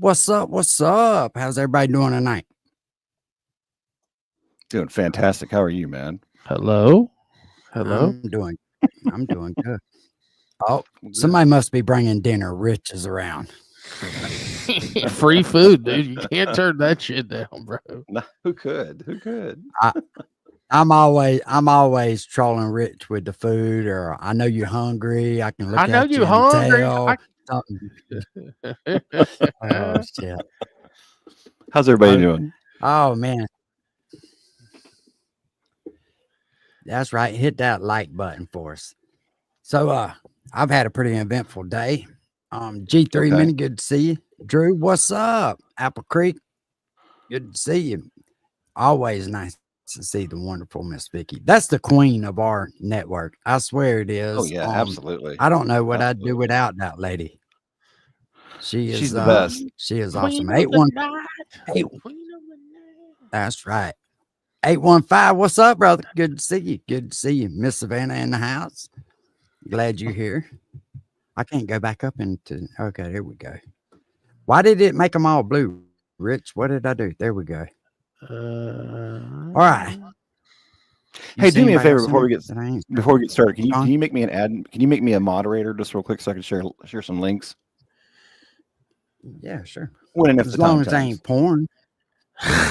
What's up? What's up? How's everybody doing tonight? Doing fantastic. How are you, man? Hello? Hello? I'm doing good. Oh, Well, good. somebody must be bringing dinner. Rich is around. Free food, dude. You can't turn that shit down, bro. No, who could? Who could? I'm always trolling Rich with the food, or I know you're hungry. I can look I know at you you and hungry. tell something. Oh shit! How's everybody Oh, doing? oh man, that's right. Hit that like button for us. So I've had a pretty eventful day. G3 Okay. Mini, good to see you. Drew, what's up? Apple Creek, good to see you. Always nice to see the wonderful Miss Vicky. That's the queen of our network. I swear it is. Oh yeah, absolutely. I don't know what I'd do Absolutely. without that lady. She She's is the best. she is Queen awesome. of the 81 night. eight, Queen of the night. that's right. 815, what's up, brother? Good to see you. Good to see you. Miss Savannah in the house. Glad you're here. I can't go back up into okay, there we go. Why did it make them all blue? Rich, what did I do? There we go. All right. You Hey, see do me a anybody favor else in before we here get that I ain't started. Can on? you make me an ad? Can you make me a moderator just real quick so I can share some links? Yeah, sure. When and if As the time long as they comes. ain't porn.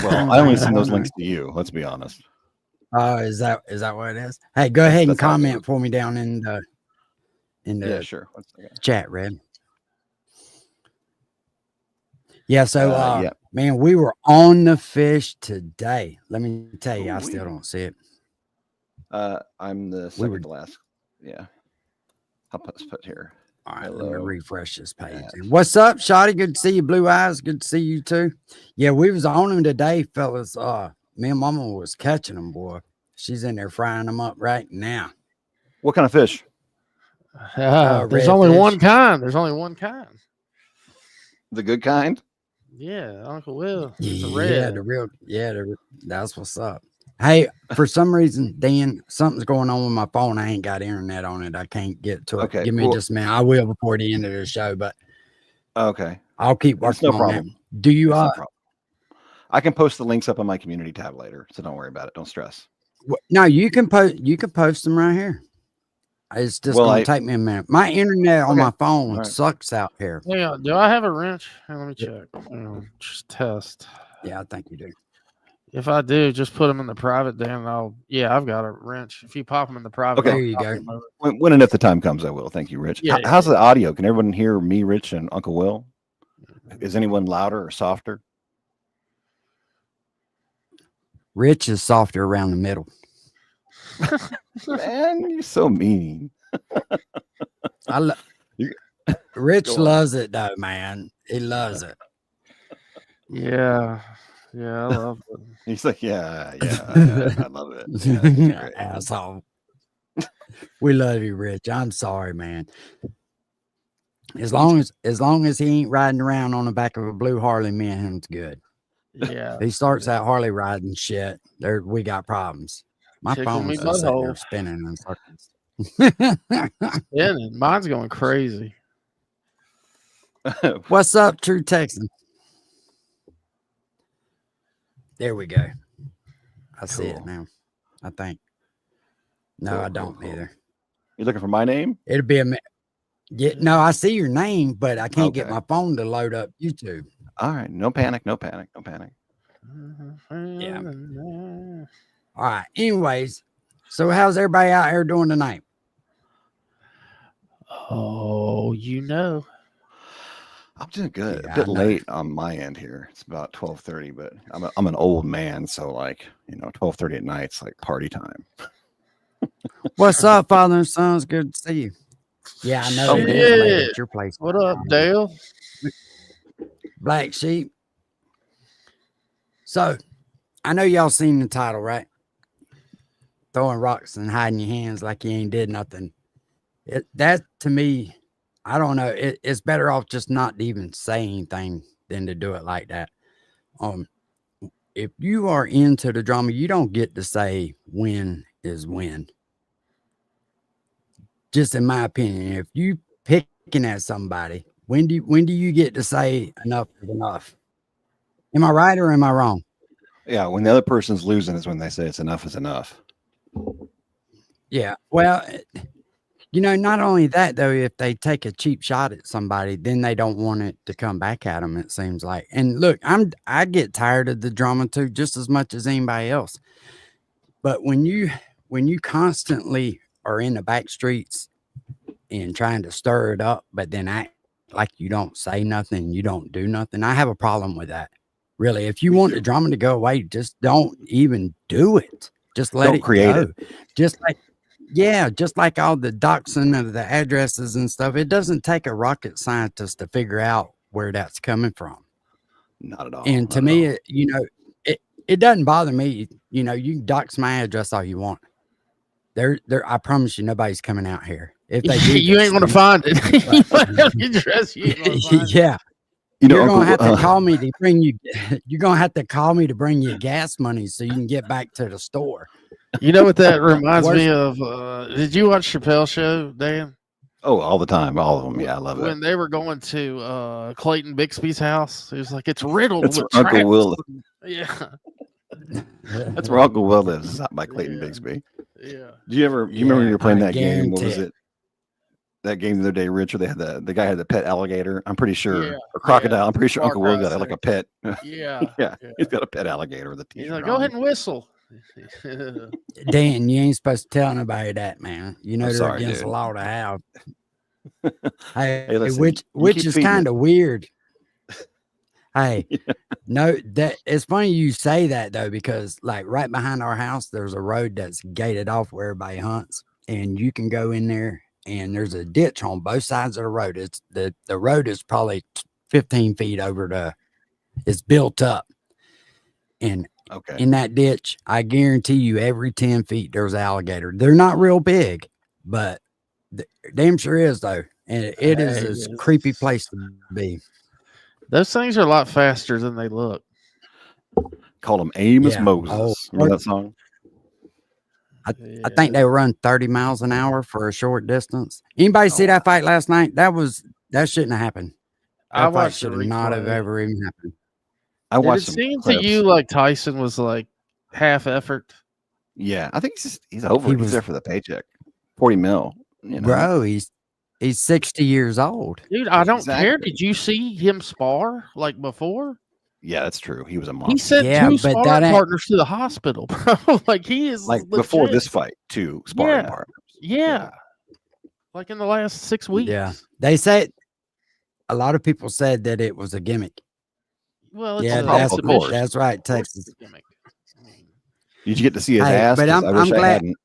Well, I only send those links to you. Let's be honest. Is that what it is? Hey, go ahead and That's how it comment goes. for me down in the Yeah, sure. 1 second. chat, Red. Yeah, so Yeah. man, we were on the fish today. Let me tell you, I still Ooh-wee. don't see it. I'm the We second were to last. Yeah. I'll put here. all right. Let me Hello. refresh this page. At- What's up, Shotty? Good to see you, Blue Eyes. Good to see you too. Yeah, we was on them today, fellas. Me and Mama was catching them, boy. She's in there frying them up right now. What kind of fish? There's only redfish. one kind. There's only one kind. The good kind? Yeah, Uncle Will. The Yeah, red. the real. Yeah, that's what's up. Hey, for some reason, Dan, something's going on with my phone. I ain't got internet on it. I can't get to it. Okay. Give me Well, just a minute. I will before the end of the show, but okay. I'll keep It's working no on problem. that. Do you It's no problem. I can post the links up on my community tab later, so don't worry about it. Don't stress. no, you can post them right here. It's just Well, gonna take me a minute. My internet on Okay. my phone All right. sucks out here. Yeah, do I have a wrench? Hey, let me check. Just test. Yeah, I think you do. If I do, just put them in the private. Then I've got a wrench. If you pop them in the private, Okay. There you go. When and if the time comes, I will. Thank you, Rich. Yeah, How's the audio? Can everyone hear me, Rich, and Uncle Will? Is anyone louder or softer? Rich is softer around the middle. Man, you're so mean. Rich Go on. loves it though, man. He loves it. Yeah, I love it. He's like, yeah, I love it. Yeah, it's great. Asshole. We love you, Rich. I'm sorry, man. As long as he ain't riding around on the back of a blue Harley, me and him's good. Yeah, If he starts that Harley riding shit, we got problems. My Tickle me phone's just sitting there butthole. spinning in circles. spinning. Mine's going crazy. What's up, True Texan? There we go. I see it Cool. now. I think. No, Cool, I cool, don't cool. either. You looking for my name? It'll be yeah, no, I see your name, but I can't get Okay. my phone to load up YouTube. All right. No panic. No panic. No panic. Yeah. All right. Anyways, so how's everybody out here doing tonight? Oh, you know. I'm doing good. Yeah, A bit I know. late on my end here. It's about 12:30, but I'm an old man, so 12:30 at night, it's like party time. What's up, father and sons? Good to see you. Yeah, I know it is late Shit. at your place. What up, Dale? Black Sheep. So, I know y'all seen the title, right? Throwing rocks and hiding your hands like you ain't did nothing. That to me, I don't know. It's better off just not to even say anything than to do it like that. If you are into the drama, you don't get to say when is when. Just in my opinion, if you picking at somebody, When do you get to say enough is enough? Am I right or am I wrong? Yeah, when the other person's losing is when they say it's enough is enough. Yeah. Well, not only that though, if they take a cheap shot at somebody, then they don't want it to come back at them. It seems like. And look, I get tired of the drama too, just as much as anybody else. But when you constantly are in the back streets and trying to stir it up, but then act like you don't say nothing, you don't do nothing, I have a problem with that. Really, if you want the drama to go away, just don't even do it. Just let it create go. it. Just like all the doxing of the addresses and stuff. It doesn't take a rocket scientist to figure out where that's coming from. Not at all. And to me, it doesn't bother me. You can dox my address all you want. I promise you, nobody's coming out here. If they do, you ain't gonna find it. You might have your address, you ain't gonna find it. Yeah. You know, You're gonna have Uncle- to call me to bring you. You're gonna have to call me to bring you gas money so you can get back to the store. You know what that reminds me of? Did you watch Chappelle Show, Dan? Oh, all the time, all of them. Yeah, I love When it. they were going to Clayton Bixby's house, it was like it's riddled That's with where Uncle traps. Will. Yeah, That's where Uncle Will lives. Is out by Clayton Yeah. Bixby. yeah. Do you remember when you were playing I that game? What was guarantee it? That game the other day, Rich, where they had the guy had the pet alligator. I'm pretty sure, Yeah, or crocodile. yeah. I'm pretty sure Far Uncle Will Cry got like a 6. pet. Yeah, Yeah, yeah. he's got a pet alligator with a He's t-shirt like, go on. ahead and whistle. Dan, you ain't supposed to tell nobody that, man. I'm They're sorry, against the dude. law to have. Hey, listen, which you keep is feeding kind it. of weird. Hey, no, that it's funny you say that though, because like right behind our house, there's a road that's gated off where everybody hunts, and you can go in there, and there's a ditch on both sides of the road. It's the road is probably 15 feet over it's built up, and Okay. in that ditch, I guarantee you, every 10 feet there's an alligator. They're not real big, but damn sure is though, and it is Hey, a creepy place to be. those things are a lot faster than they look. Called him Amos Yeah. Moses. Oh, Remember that song? I think they run 30 miles an hour for a short distance. Anybody see that fight last night? That shouldn't have happened. I That fight watched the should not have replay. ever even happened. I Did it watched some seem to clips. you like Tyson was like half effort? Yeah, I think he's over. He He's was- there for the paycheck. 40 mil. You know? Bro, he's 60 years old. Dude, I don't care. Exactly. Did you see him spar like before? Yeah, that's true. He was a He monster. sent Yeah, two but sparring that ain't- partners to the hospital, bro. Like he is Like before legit. this fight, two sparring Yeah. partners. Yeah. Like in the last 6 weeks. Yeah. They said a lot of people said that it was a gimmick. Well, it's Yeah, a that's of course. that's right, Of course Texas. it's a gimmick. I mean, Did you get to see his Hey, ass? but 'Cause I wish I'm I glad- hadn't.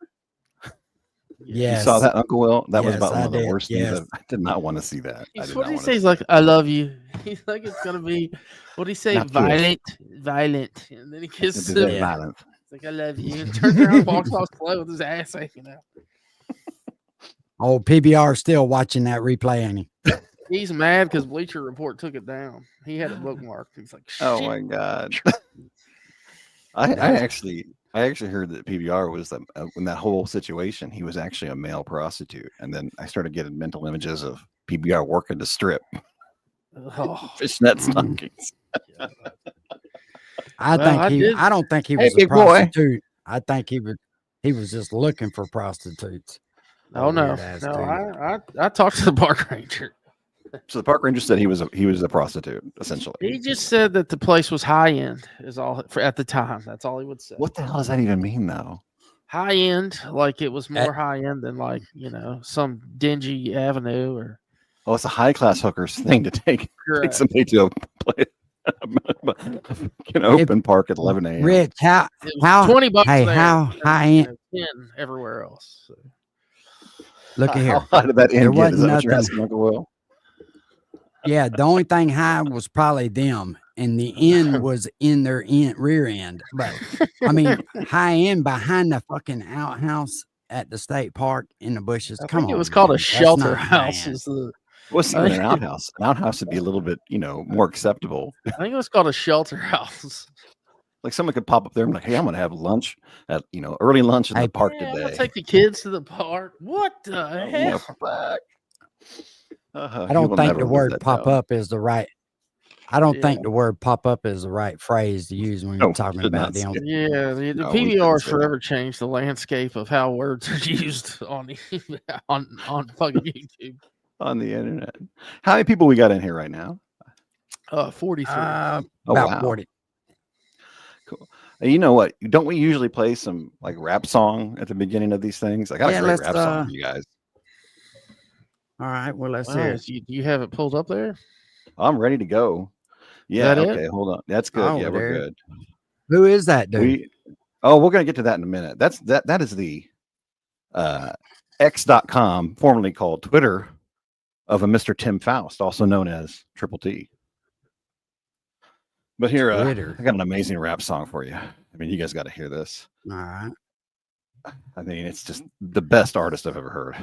Yes. You saw that, Uncle Will? That was Yes, about one I of the did. worst Yes. things. I did not want to see that. I He's, did what not did he want say? to He's like, I love you. He's like, it's gonna be. What did he say? Not good. Violent. And then he kisses see him. that Yeah. violence. He's like, I love you. And turns around, and walks off slow with his ass hanging out. Old PBR still watching that replay, ain't he? He's mad because Bleacher Report took it down. He had it bookmarked. He's like, shit. Oh my god! I actually heard that PBR was in that whole situation. He was actually a male prostitute, and then I started getting mental images of PBR working to strip Oh, fishnet stockings. I Well, I think did- I don't think he Hey, was a big boy. prostitute. I think he was just looking for prostitutes. oh no, Weird-ass no! dude. I talked to the park ranger. So the park ranger said he was a prostitute essentially. He just said that the place was high end. Is all at the time. That's all he would say. What the hell does that even mean, though? High end, like it was Eh. more high end than like some dingy avenue or. Oh, it's a high class hookers thing to take Correct. somebody to a play, open park at 11 a.m. Rich, how It was how $20 hey, there, how and, high end- 10 everywhere else. So. look at How here. high did that There end get? Is wasn't that what you're nothing. asking, Uncle Will? Yeah, the only thing high was probably them, and the end was in their rear end. But I mean, high end behind the fucking outhouse at the state park in the bushes. I Come think on, it was called a man. That's shelter not house. high-end. Is the What's even an outhouse? An outhouse would be a little bit, more acceptable. I think it was called a shelter house. Like someone could pop up there and be like, hey, I'm gonna have lunch at early lunch in Hey, the park Yeah, I'm today. gonna take the kids to the park. What the Oh, hell? fuck. I He don't will think never the live word that pop down. up is the right. I don't Yeah. think the word pop up is the right phrase to use when No, you're we talking should not about say them. it. Yeah, the No, we shouldn't PBR has say that. forever changed the landscape of how words are used on on fucking YouTube. On the internet. How many people we got in here right now? 43. Oh, About wow. 40. Cool. You know what? Don't we usually play some like rap song at the beginning of these things? I got Yeah, a great let's rap song for you guys. all right, well, let's Wow, hear it. you have it pulled up there? I'm ready to go. Yeah, that it? okay, hold on. That's good. Oh, Yeah, we're there. good. Who is that dude? We're gonna get to that in a minute. That is the X.com, formerly called Twitter, of a Mr. Tim Faust, also known as Triple T. But here, Twitter. I got an amazing rap song for you. I mean, you guys got to hear this. All right. I mean, it's just the best artist I've ever heard.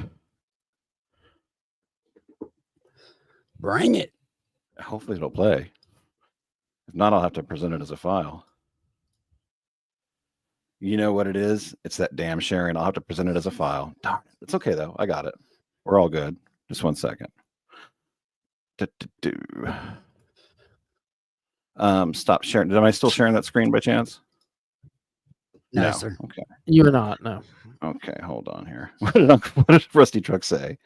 Bring it. Hopefully it'll play. If not, I'll have to present it as a file. You know what it is? It's that damn sharing. I'll have to present it as a file. Darn it. It's okay though. I got it. We're all good. Just 1 second. Stop sharing. Am I still sharing that screen by chance? No, sir. Okay. You're not. No. Okay, hold on here. What did Rusty Truck say?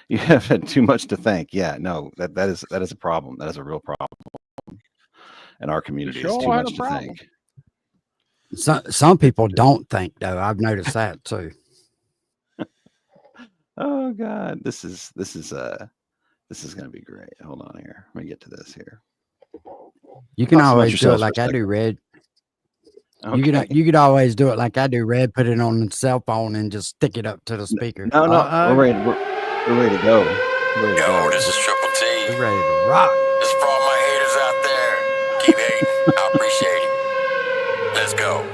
You have had too much to thank. Yeah, no, that is a problem. That is a real problem in our community. It's Sure too had much a to problem. thank. Some people don't think though. I've noticed that too. Oh God, this is gonna be great. Hold on here. Let me get to this here. You can Talk about always do it yourselves for like a I do, second. Red. Okay. You could always do it like I do, Red. Put it on the cell phone and just stick it up to the speaker. No, we're ready. We're ready to go. We're ready to Yo, go. this is Triple T. We're ready to rock. This is for all my haters out there. Keep hating. I appreciate it. Let's go.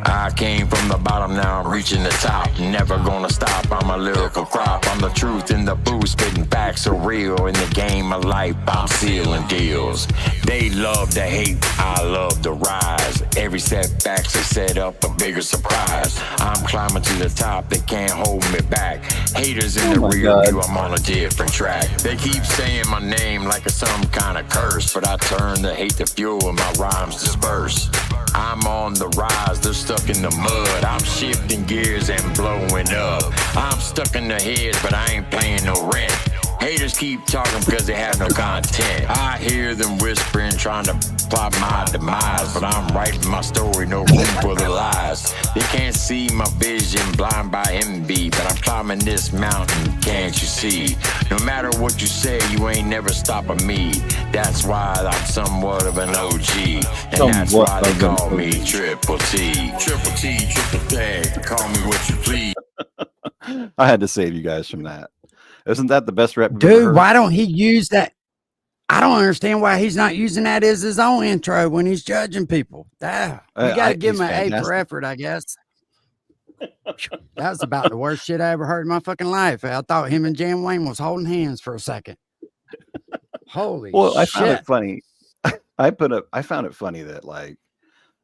I came from the bottom, now I'm reaching the top. Never gonna stop, I'm a lyrical crop. I'm the truth in the booth, spitting facts so real. In the game of life, I'm sealing deals. They love to hate, I love to rise. Every setback's a set up a bigger surprise. I'm climbing to the top, they can't hold me back. Haters in the my rear God. view, I'm on a different track. They keep saying my name like it's some kind of curse, but I turn the hate to fuel and my rhymes disperse. I'm on the rise, they're stuck in the mud. I'm shifting gears and blowing up. I'm stuck in the head, but I ain't paying no rent. Haters keep talking because they have no content. I hear them whispering, trying to plot my demise, but I'm writing my story, no room for the lies. They can't see my vision, blind by envy, but I'm climbing this mountain, can't you see? No matter what you say, you ain't never stopping me. That's why I'm somewhat of an OG, and that's why they call me Triple T. Triple T, triple tag, call me what you please. I had to save you guys from that. Isn't that the best rap? Dude, why don't he use that? I don't understand why he's not using that as his own intro when he's judging people. You got to give him an A for effort, I guess. That was about the worst shit I ever heard in my fucking life. I thought him and Jan Wayne was holding hands for a second. Holy Well, I shit. found it funny. I found it funny that like,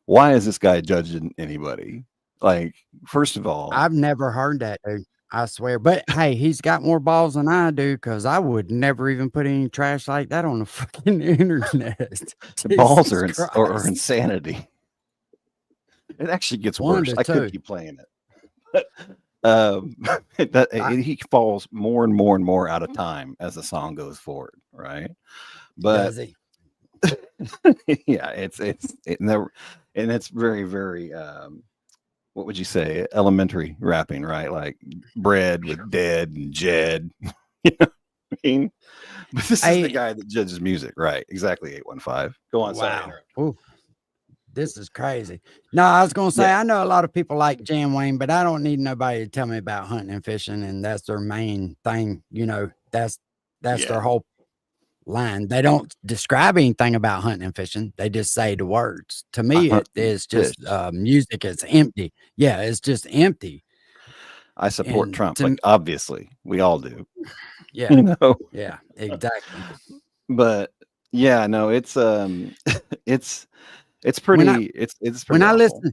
why is this guy judging anybody? Like, first of all, I've never heard that, dude. I swear. But hey, he's got more balls than I do because I would never even put any trash like that on the fucking internet. balls Jesus or Christ. insanity. It actually gets One worse. to I two. could keep playing it. But he falls more and more and more out of time as the song goes forward, right? But Does he? yeah, and it's very, very what would you say, elementary rapping, right? Like bread with dead and Jed. You know what I mean? But this is the guy that judges music, right? Exactly. 815. Go on. Wow. Ooh, this is crazy. No, I was gonna say Yeah. I know a lot of people like Jan Wayne, but I don't need nobody to tell me about hunting and fishing, and that's their main thing. You know, that's Yeah. their whole line. They don't describe anything about hunting and fishing. They just say the words. To me, hunt it and is just fish. music. It's empty. Yeah, it's just empty. I support And Trump. to Like m- obviously, we all do. Yeah, You know, yeah, exactly. but yeah, no, it's it's When pretty. I It's pretty when I awful. listen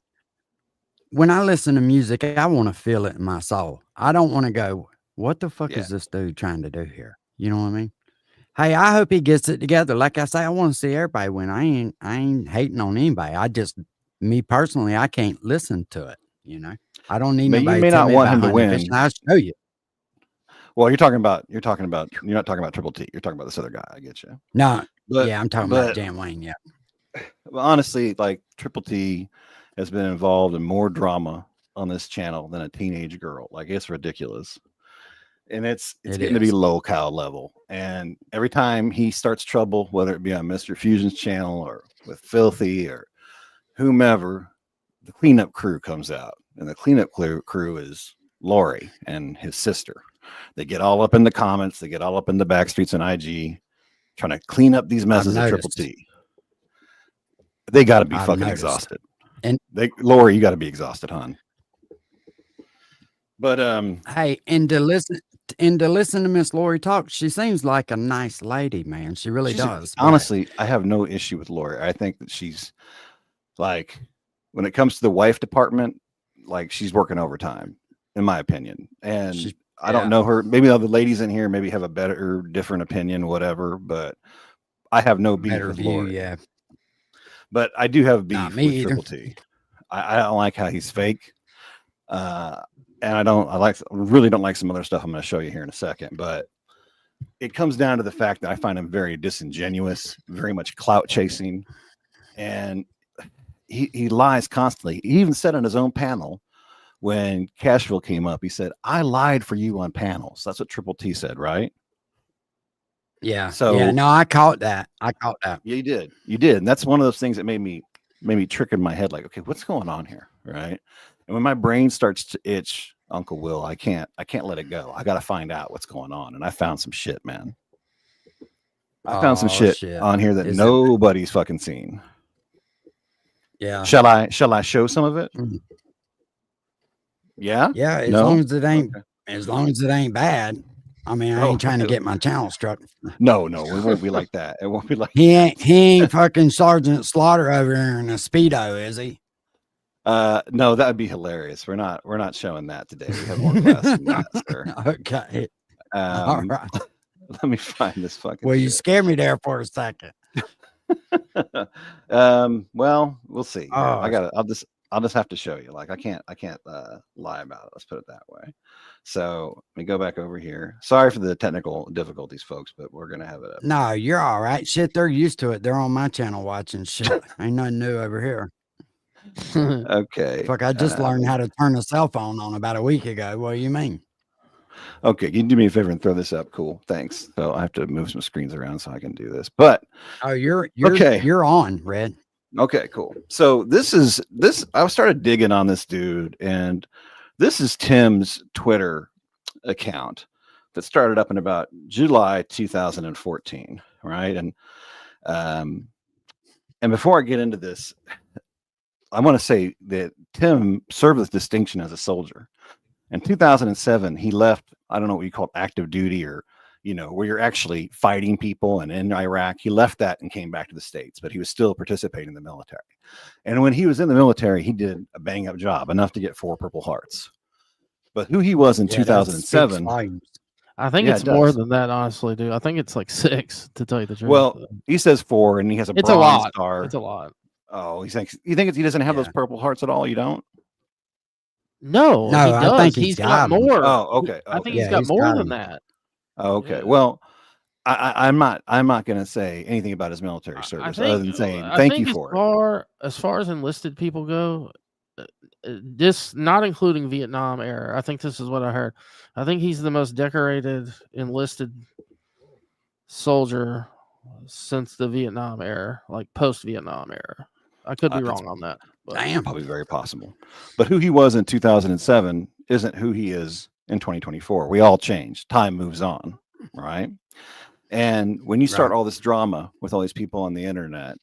when I listen to music, I want to feel it in my soul. I don't want to go, What the fuck Yeah. is this dude trying to do here? You know what I mean? Hey, I hope he gets it together. Like I say, I want to see everybody win. I ain't hating on anybody. I just, me personally, I can't listen to it. You know, I don't need But you nobody may to tell not me want about him to hunting and win. fishing. I'll show you. Well, you're not talking about Triple T. You're talking about this other guy. I get you. No, But yeah, I'm talking about Jan Wayne. Yeah. well, honestly, like Triple T has been involved in more drama on this channel than a teenage girl. Like it's ridiculous. And it's It getting to be is. low cow level. And every time he starts trouble, whether it be on Mr. Fusion's channel or with Filthy or whomever, the cleanup crew comes out. And the cleanup crew is Lori and his sister. They get all up in the comments, they get all up in the backstreets and IG, trying to clean up these messes of Triple noticed. T. They got to be I've fucking noticed. exhausted. And- Lori, you got to be exhausted, hon. But Hey, and to listen to Miss Lori talk, she seems like a nice lady, man. She really does. but- honestly, I have no issue with Lori. I think that she's like, when it comes to the wife department, like she's working overtime, in my opinion. And She- I don't yeah. know her. Maybe other ladies in here maybe have a better, different opinion, whatever. But I have no beef better with view, Lori. yeah. But I do have beef Not with me either. Triple T. I don't like how he's fake. And I really don't like some other stuff I'm going to show you here in a second, but it comes down to the fact that I find him very disingenuous, very much clout chasing, and he lies constantly. He even said on his own panel when Cashville came up, he said, "I lied for you on panels." That's what Triple T said, right? Yeah. So- yeah, no, I caught that. Yeah, you did. You did. And that's one of those things that made me trick in my head, like, okay, what's going on here? Right. And when my brain starts to itch, Uncle Will, I can't let it go. I got to find out what's going on. And I found some shit, man. I found some Oh, shit on here that Is it- nobody's fucking seen. Yeah. Shall I show some of it? Mhm. Yeah. Yeah. As No? long as it ain't, Okay. as long as it ain't bad. I mean, I Oh, ain't trying to okay. get my channel struck. No, it won't be like that. It won't be like He ain't fucking Sergeant Slaughter over here in a Speedo, is he? no, that would be hilarious. We're not showing that today. We have more class than that, sir. Okay. All right. Let me find this fucking Well, you shit. scared me there for a second. Well, we'll see. Oh. I'll just have to show you. Like I can't lie about it. Let's put it that way. So let me go back over here. Sorry for the technical difficulties, folks, but we're gonna have it up. No, you're all right. Shit, they're used to it. They're on my channel watching shit. Ain't nothing new over here. Okay. Fuck, I just learned how to turn a cell phone on about a week ago. What do you mean? Okay, can you do me a favor and throw this up? Cool. Thanks. So I have to move some screens around so I can do this. But Oh, you're Okay. You're on, Red. okay, cool. So this I started digging on this dude, and this is Tim's Twitter account that started up in about July 2014, right? And before I get into this, I want to say that Tim served with distinction as a soldier. In 2007, he left, I don't know what you call it, active duty, or where you're actually fighting people, and in Iraq, he left that and came back to the States, but he was still participating in the military. And when he was in the military, he did a bang up job, enough to get 4 Purple Hearts. But who he was in Yeah, that 2007, speaks volumes. I think Yeah, it's it more does. than that, honestly, dude. I think it's like 6, to tell you the truth. well, he says 4, and he has a It's a bronze lot. star. It's a lot. Oh, he thinks he doesn't have those Yeah. Purple Hearts at all. You don't? No, No, he I does. think He's he's got got 'em. more. Oh, okay. I think okay. he's Yeah, got he's more got than 'em. that. Oh, okay. Yeah. Well, I'm not going to say anything about his military service other than saying I thank think you for it. As far as enlisted people go, this not including Vietnam era. I think this is what I heard. I think he's the most decorated enlisted soldier since the Vietnam era, like post Vietnam era. I could be It's wrong on that. But Damn. Probably very possible. But who he was in 2007 isn't who he is in 2024. We all change. Time moves on, right? And when you start Right. all this drama with all these people on the internet,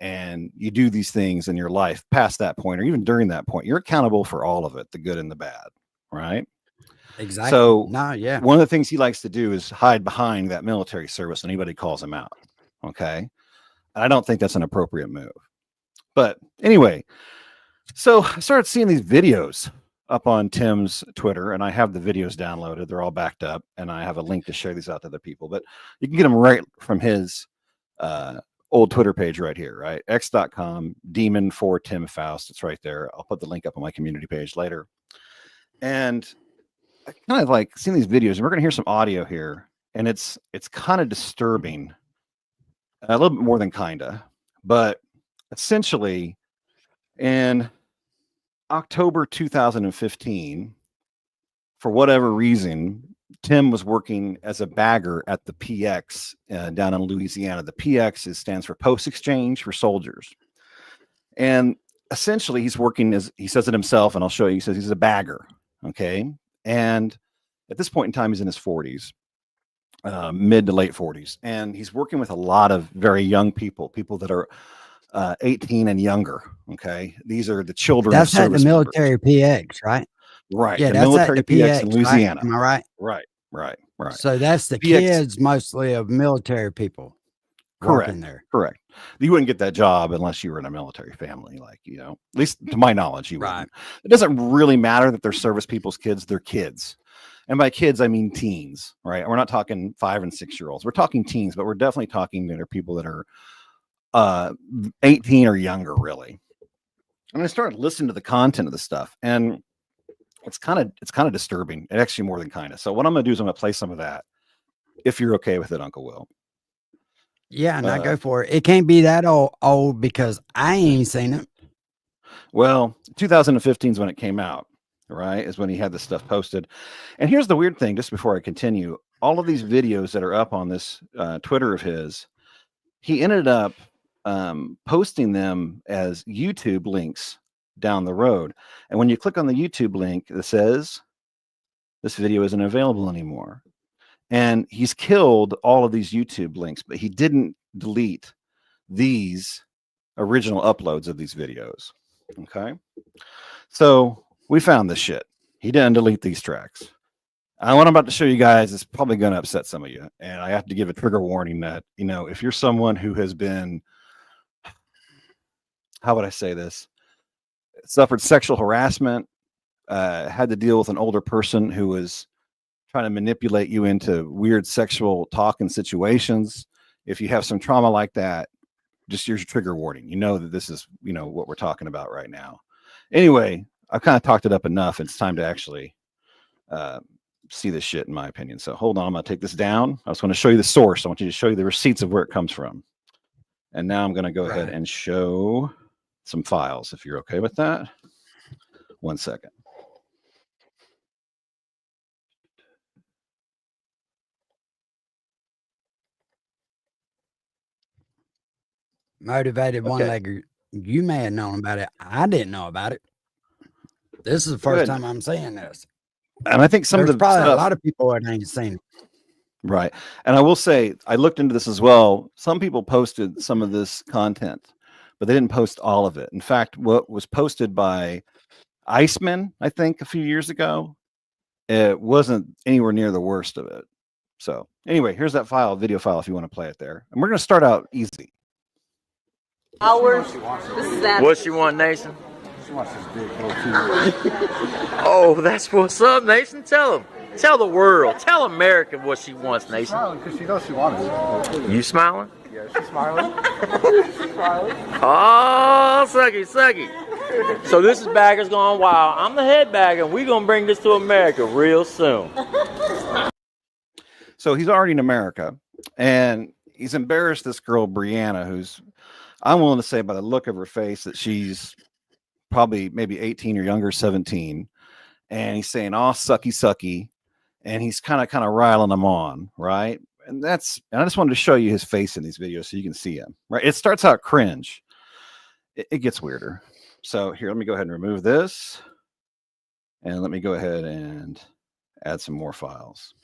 and you do these things in your life past that point, or even during that point, you're accountable for all of it, the good and the bad, right? Exactly. So no, yeah. one of the things he likes to do is hide behind that military service when anybody calls him out. Okay. And I don't think that's an appropriate move. But anyway, so I started seeing these videos up on Tim's Twitter, and I have the videos downloaded. They're all backed up, and I have a link to share these out to other people. But you can get them right from his old Twitter page right here, right? X.com, Demon for Tim Faust. It's right there. I'll put the link up on my community page later. And I kind of like seeing these videos, and we're going to hear some audio here, and it's kind of disturbing, a little bit more than kinda, but essentially in October 2015, for whatever reason, Tim was working as a bagger at the PX down in Louisiana. The PX stands for Post Exchange for Soldiers. And essentially, he's working as, he says it himself, and I'll show you, he says he's a bagger. Okay. And at this point in time, he's in his 40s, mid to late 40s. And he's working with a lot of very young people that are 18 and younger. Okay. These are the children. That's of at the service military members. PX, right? Right. Yeah, the that's military at the PX in PX, Louisiana. right? Am I right? Right. So that's the PX kids mostly of military people Correct. working there. Correct. You wouldn't get that job unless you were in a military family, like, you know, at least to my knowledge, you Right. wouldn't. It doesn't really matter that they're service people's kids, they're kids. And by kids, I mean teens, right? We're not talking 5 and 6 year olds. We're talking teens, but we're definitely talking that are people that are 18 or younger, really. And I started listening to the content of the stuff, and it's kind of disturbing. It actually more than kind of. So what I'm going to do is I'm going to play some of that, if you're okay with it, Uncle Will. Yeah, and I go for it. It can't be that old because I ain't seen it. Well, 2015 is when it came out, right? Is when he had this stuff posted. And here's the weird thing, just before I continue, all of these videos that are up on this Twitter of his, he ended up posting them as YouTube links down the road. And when you click on the YouTube link, it says this video isn't available anymore. And he's killed all of these YouTube links, but he didn't delete these original uploads of these videos. Okay. So we found this shit. He didn't delete these tracks. And what I'm about to show you guys is probably going to upset some of you. And I have to give a trigger warning that, you know, if you're someone who has been, how would I say this? Suffered sexual harassment, had to deal with an older person who was trying to manipulate you into weird sexual talk and situations. If you have some trauma like that, just here's your trigger warning. You know that this is, you know, what we're talking about right now. Anyway, I've kind of talked it up enough. It's time to actually see this shit, in my opinion. So hold on, I'm going to take this down. I was going to show you the source. I want you to show you the receipts of where it comes from. And now I'm going to go ahead and show some files, if you're okay with that. 1 second. Motivated one-legger. You may have known about it. I didn't know about it. This is the first time I'm seeing this. And I think some There's of the probably stuff, a lot of people that ain't seen it. right. And I will say, I looked into this as well. Some people posted some of this content, but they didn't post all of it. In fact, what was posted by Iceman, I think, a few years ago, it wasn't anywhere near the worst of it. So anyway, here's that file, video file, if you want to play it there. And we're going to start out easy. Hours. This is that. What she want, Nation? She wants this big goatee. Oh, that's what's up, Nation. Tell them. Tell the world. Tell America what she wants, Nation. Smiling because she knows she wants it. You smiling? Yeah, she's smiling. She's smiling. Oh, sucky. So this is Baggers Gone Wild. I'm the head bagger, and we're going to bring this to America real soon. So he's already in America, and he's embarrassed this girl, Brianna, who's, I'm willing to say by the look of her face that she's probably maybe 18 or younger, 17. And he's saying, oh, sucky. And he's kind of riling them on, right? And I just wanted to show you his face in these videos so you can see him, right? It starts out cringe. It gets weirder. So here, let me go ahead and remove this. And let me go ahead and add some more files.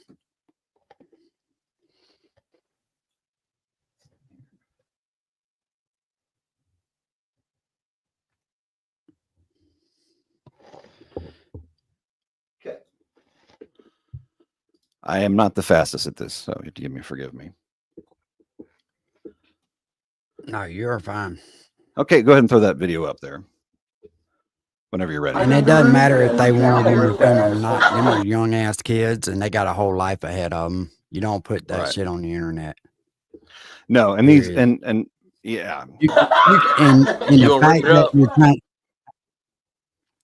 Okay. I am not the fastest at this, so you have to forgive me. No, you're fine. Okay, go ahead and throw that video up there. whenever you're ready. And it doesn't matter if they want them to film or not. Them are young ass kids, and they got a whole life ahead of them. You don't put that Right. shit on the internet. No, and these Period. and yeah, And You the gonna fact rip it that up? you're trying,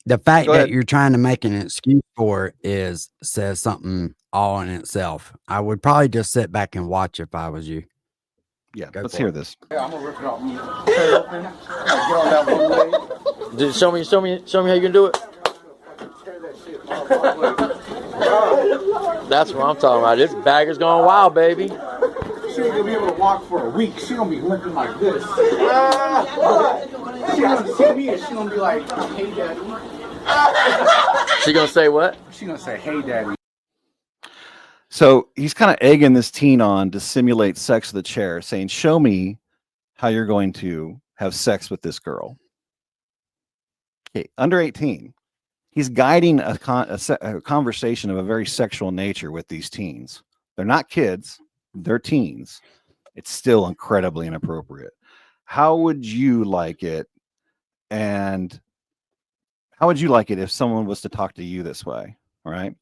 the fact Go that ahead. you're trying to make an excuse for it says something all in itself. I would probably just sit back and watch if I was you. yeah. Go Let's for hear it. this. Yeah, I'm gonna rip it off. Stay open. Get on that one leg. Just show me how you can do it. That's what I'm talking about. This bagger's going wild, baby. She ain't gonna be able to walk for a week. She gonna be limping like this. She gonna see me and she gonna be like, "Hey, daddy." She gonna say what? She gonna say, "Hey, daddy." So he's kind of egging this teen on to simulate sex with a chair, saying, "Show me how you're going to have sex with this girl." Okay, under 18. He's guiding a conversation of a very sexual nature with these teens. They're not kids, they're teens. It's still incredibly inappropriate. How would you like it? And how would you like it if someone was to talk to you this way? All right.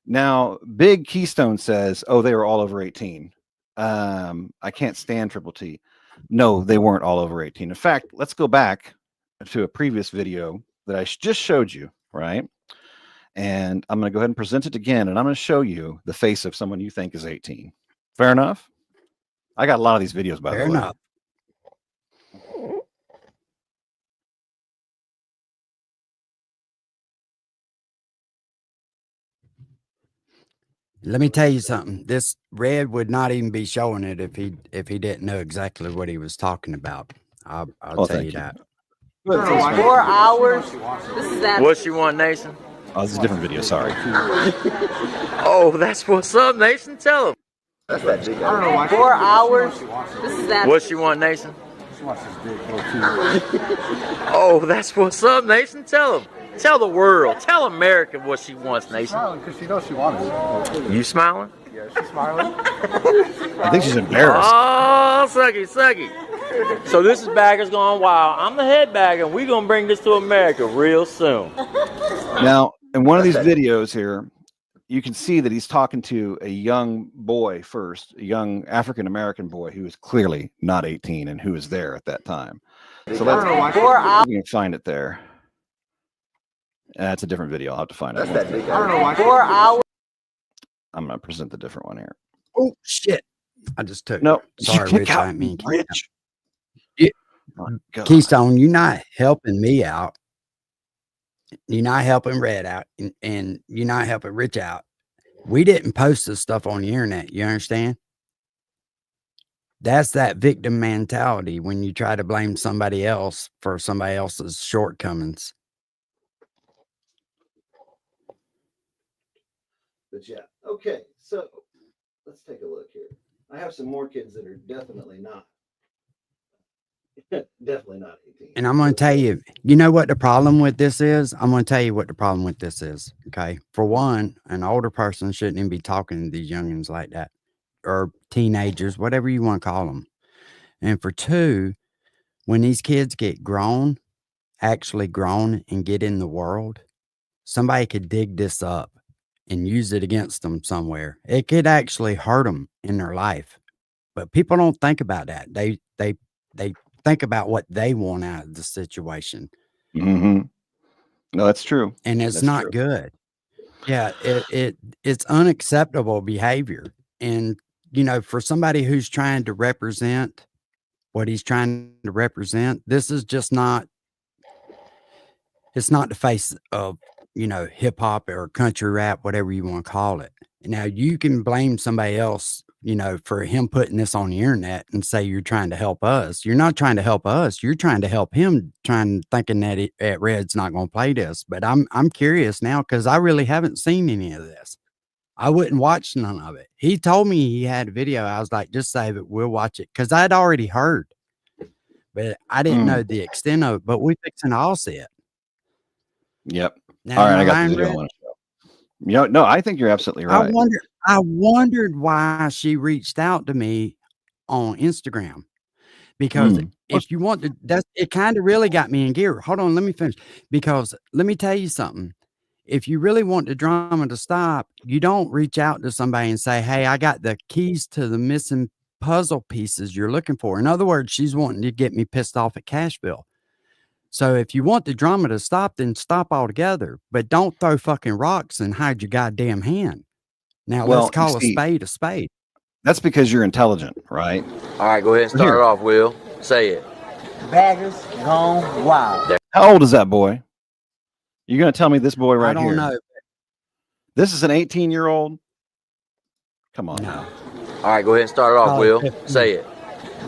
Now, Big Keystone says, "Oh, they were all over 18. I can't stand Triple T." No, they weren't all over 18. In fact, let's go back to a previous video that I just showed you, right? And I'm going to go ahead and present it again, and I'm going to show you the face of someone you think is 18. Fair enough? I got a lot of these videos, by Fair the way. enough. Let me tell you something. This Red would not even be showing it if he didn't know exactly what he was talking about. I'll Oh, tell thank you you. that. 4 hours. This is that. What she want, Nation? Oh, this is a different video. Sorry. Oh, that's what's up, Nation. Tell him. I don't know why. 4 hours. This is that. What she want, Nation? She wants this big girl too. Oh, that's what's up, Nation. Tell him. Tell the world. Tell America what she wants, Nation. Smiling because she knows she wants it. You smiling? Yeah, she's smiling. I think she's embarrassed. Oh, sucky. So this is Baggers Gone Wild. I'm the head bagger, and we're going to bring this to America real soon. Now, in one of these videos here, you can see that he's talking to a young boy first, a young African-American boy who is clearly not 18 and who was there at that time. So let's 4 hours. we can find it there. That's a different video. I'll have to find it. I don't know why. 4 hours. I'm going to present the different one here. Oh shit! I just took. No, Sorry, you Rich. kick I out didn't mean to Rich. Yeah. My God. Keystone, you're not helping me out. You're not helping Red out, and you're not helping Rich out. We didn't post this stuff on the internet. You understand? That's that victim mentality when you try to blame somebody else for somebody else's shortcomings. But yeah, okay. So let's take a look here. I have some more kids that are definitely not 18. And I'm going to tell you, you know what the problem with this is? I'm going to tell you what the problem with this is. Okay. For one, an older person shouldn't even be talking to these youngins like that, or teenagers, whatever you want to call them. And for two, when these kids get grown, actually grown and get in the world, somebody could dig this up and use it against them somewhere. It could actually hurt them in their life. But people don't think about that. They think about what they want out of the situation, Mm-hmm. No, that's true. and it's That's not true. good. Yeah, it's unacceptable behavior. And you know, for somebody who's trying to represent what he's trying to represent, this is just not, it's not the face of, you know, hip hop or country rap, whatever you want to call it. Now you can blame somebody else, you know, for him putting this on the internet and say you're trying to help us. You're not trying to help us. You're trying to help him, thinking that Red's not going to play this. But I'm curious now because I really haven't seen any of this. I wouldn't watch none of it. He told me he had a video. I was like, just save it. We'll watch it because I'd already heard, but I didn't know the extent of it. But we fixing to all see it. Yep. Now, All right, I am got lying, the video I Red? want to show. You know, no, I think you're absolutely right. I wondered why she reached out to me on Instagram because if you want to, that's it. Kind of really got me in gear. Hold on, let me finish. Because let me tell you something. If you really want the drama to stop, you don't reach out to somebody and say, "Hey, I got the keys to the missing puzzle pieces you're looking for." In other words, she's wanting to get me pissed off at Cashville. So if you want the drama to stop, then stop altogether. But don't throw fucking rocks and hide your goddamn hand. Now Well, let's call you a see- spade a spade. That's because you're intelligent, right? All right, go ahead and start Here. it off, Will. Say it. Baggers gone wild. How old is that boy? You're going to tell me this boy right I don't here. know. This is an 18-year-old? Come on No. now. All right, go ahead and start it off, Probably Will. 15. Say it.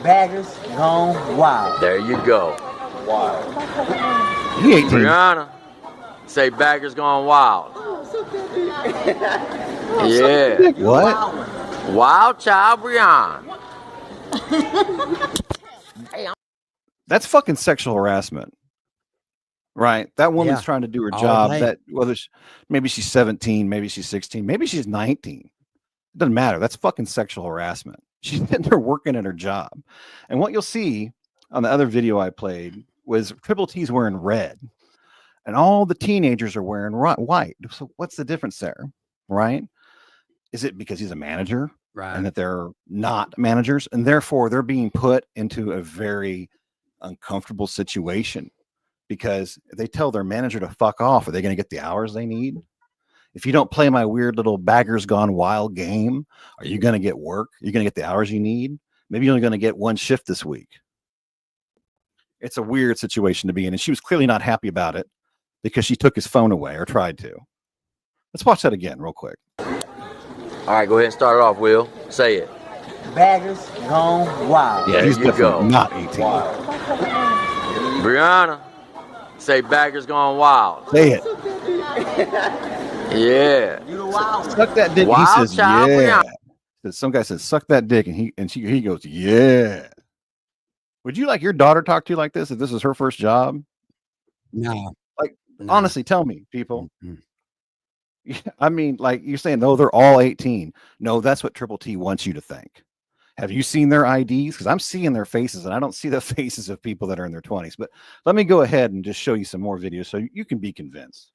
Baggers gone wild. There you go. He 18. Brianna, say baggers gone wild. Yeah. What? Wild child Brianna. That's fucking sexual harassment. Right? That woman's Yeah. trying to do her All job. day. That whether maybe she's 17, maybe she's 16, maybe she's 19. It doesn't matter. That's fucking sexual harassment. She's sitting there working at her job. And what you'll see on the other video I played was Triple T's wearing red. And all the teenagers are wearing white. So what's the difference there? Right? Is it because he's a manager Right. and that they're not managers, and therefore they're being put into a very uncomfortable situation? Because if they tell their manager to fuck off, are they going to get the hours they need? If you don't play my weird little baggers gone wild game, are you going to get work? You're going to get the hours you need? Maybe you're only going to get one shift this week. It's a weird situation to be in. And she was clearly not happy about it because she took his phone away or tried to. Let's watch that again real quick. All right, go ahead and start it off, Will. Say it. Baggers gone wild. Yeah, he's There you definitely go. not 18. Brianna, say baggers gone wild. Say it. Yeah. You the wild one. Suck that dick. Wild He says, child yeah. Brianna. Some guy says, suck that dick. And he goes, yeah. Would you like your daughter talk to you like this if this is her first job? No. Like, no. Honestly, tell me, people. Mm-mm. I mean, like you're saying, no, they're all 18. No, that's what Triple T wants you to think. Have you seen their IDs? Because I'm seeing their faces and I don't see the faces of people that are in their 20s. But let me go ahead and just show you some more videos so you can be convinced.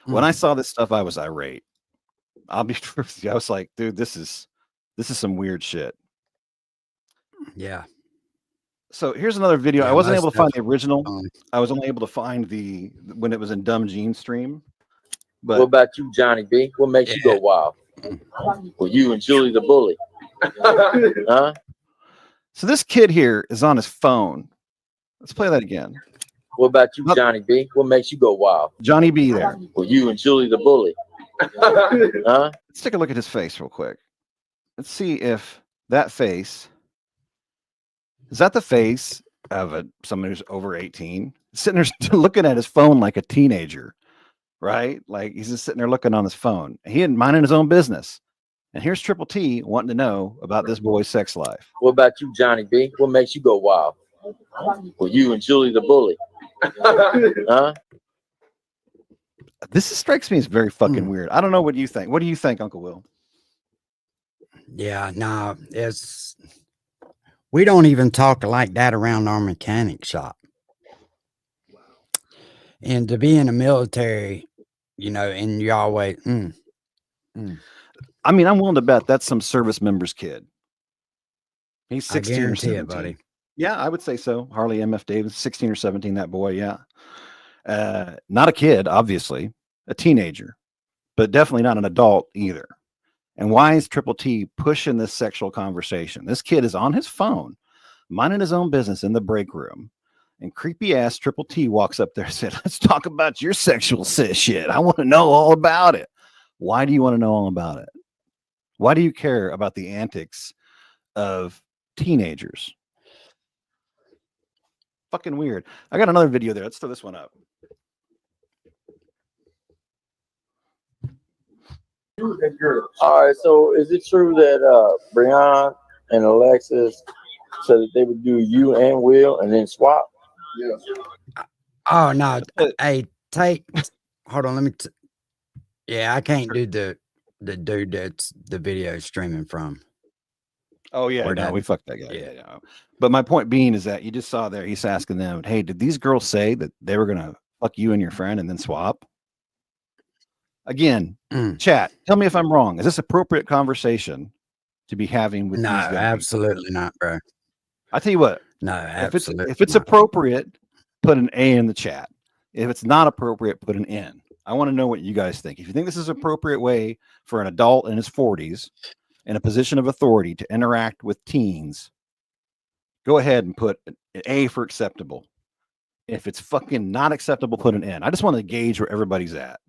When I saw this stuff, I was irate. I'll be true with you. I was like, dude, this is some weird shit. Yeah. So here's another video. Yeah, I wasn't most able to find the original. Um, I was only able to find the when it was in Dumb Gene stream. What But about you, Johnny B? What makes you go wild? Well, you and Julie the bully. Huh? so this kid here is on his phone. Let's play that again. What about you, Look. Johnny B? What makes you go wild? Johnny B there. Well, you and Julie the bully. Huh? Let's take a look at his face real quick. Let's see if that face is that the face of someone who's over 18 sitting there looking at his phone like a teenager, right? Like he's just sitting there looking on his phone. He ain't minding his own business. And here's Triple T wanting to know about this boy's sex life. What about you, Johnny B? What makes you go wild? Well, you and Julie the bully. Huh? This strikes me as very fucking weird. I don't know what you think. What do you think, Uncle Will? Yeah, no, we don't even talk like that around our mechanic shop. And to be in the military, you know, and you always, I mean, I'm willing to bet that's some service member's kid. He's I 16 or guarantee 17. it, buddy. Yeah, I would say so. Harley MF Davis, 16 or 17, that boy, yeah. Not a kid, obviously, a teenager, but definitely not an adult either. And why is Triple T pushing this sexual conversation? This kid is on his phone, minding his own business in the break room. And creepy ass Triple T walks up there and said, let's talk about your sexual shit. I want to know all about it. Why do you want to know all about it? Why do you care about the antics of teenagers? Fucking weird. I got another video there. Let's throw this one up. All right, so is it true that Brian and Alexis said that they would do you and Will and then swap? Oh, no. Hey, hold on. Let me, yeah, I can't do the dude that's the video streaming from. Oh yeah, Or no, that- we fucked that guy. yeah. Yeah. But my point being is that you just saw there, he's asking them, hey, did these girls say that they were gonna fuck you and your friend and then swap? Again, Mm. chat, tell me if I'm wrong. Is this appropriate conversation to be having with No, these young people? absolutely not, bro. I tell you what, No, absolutely. if it's not. appropriate, put an A in the chat. If it's not appropriate, put an N. I want to know what you guys think. If you think this is an appropriate way for an adult in his 40s in a position of authority to interact with teens, go ahead and put an A for acceptable. If it's fucking not acceptable, put an N. I just want to gauge where everybody's at.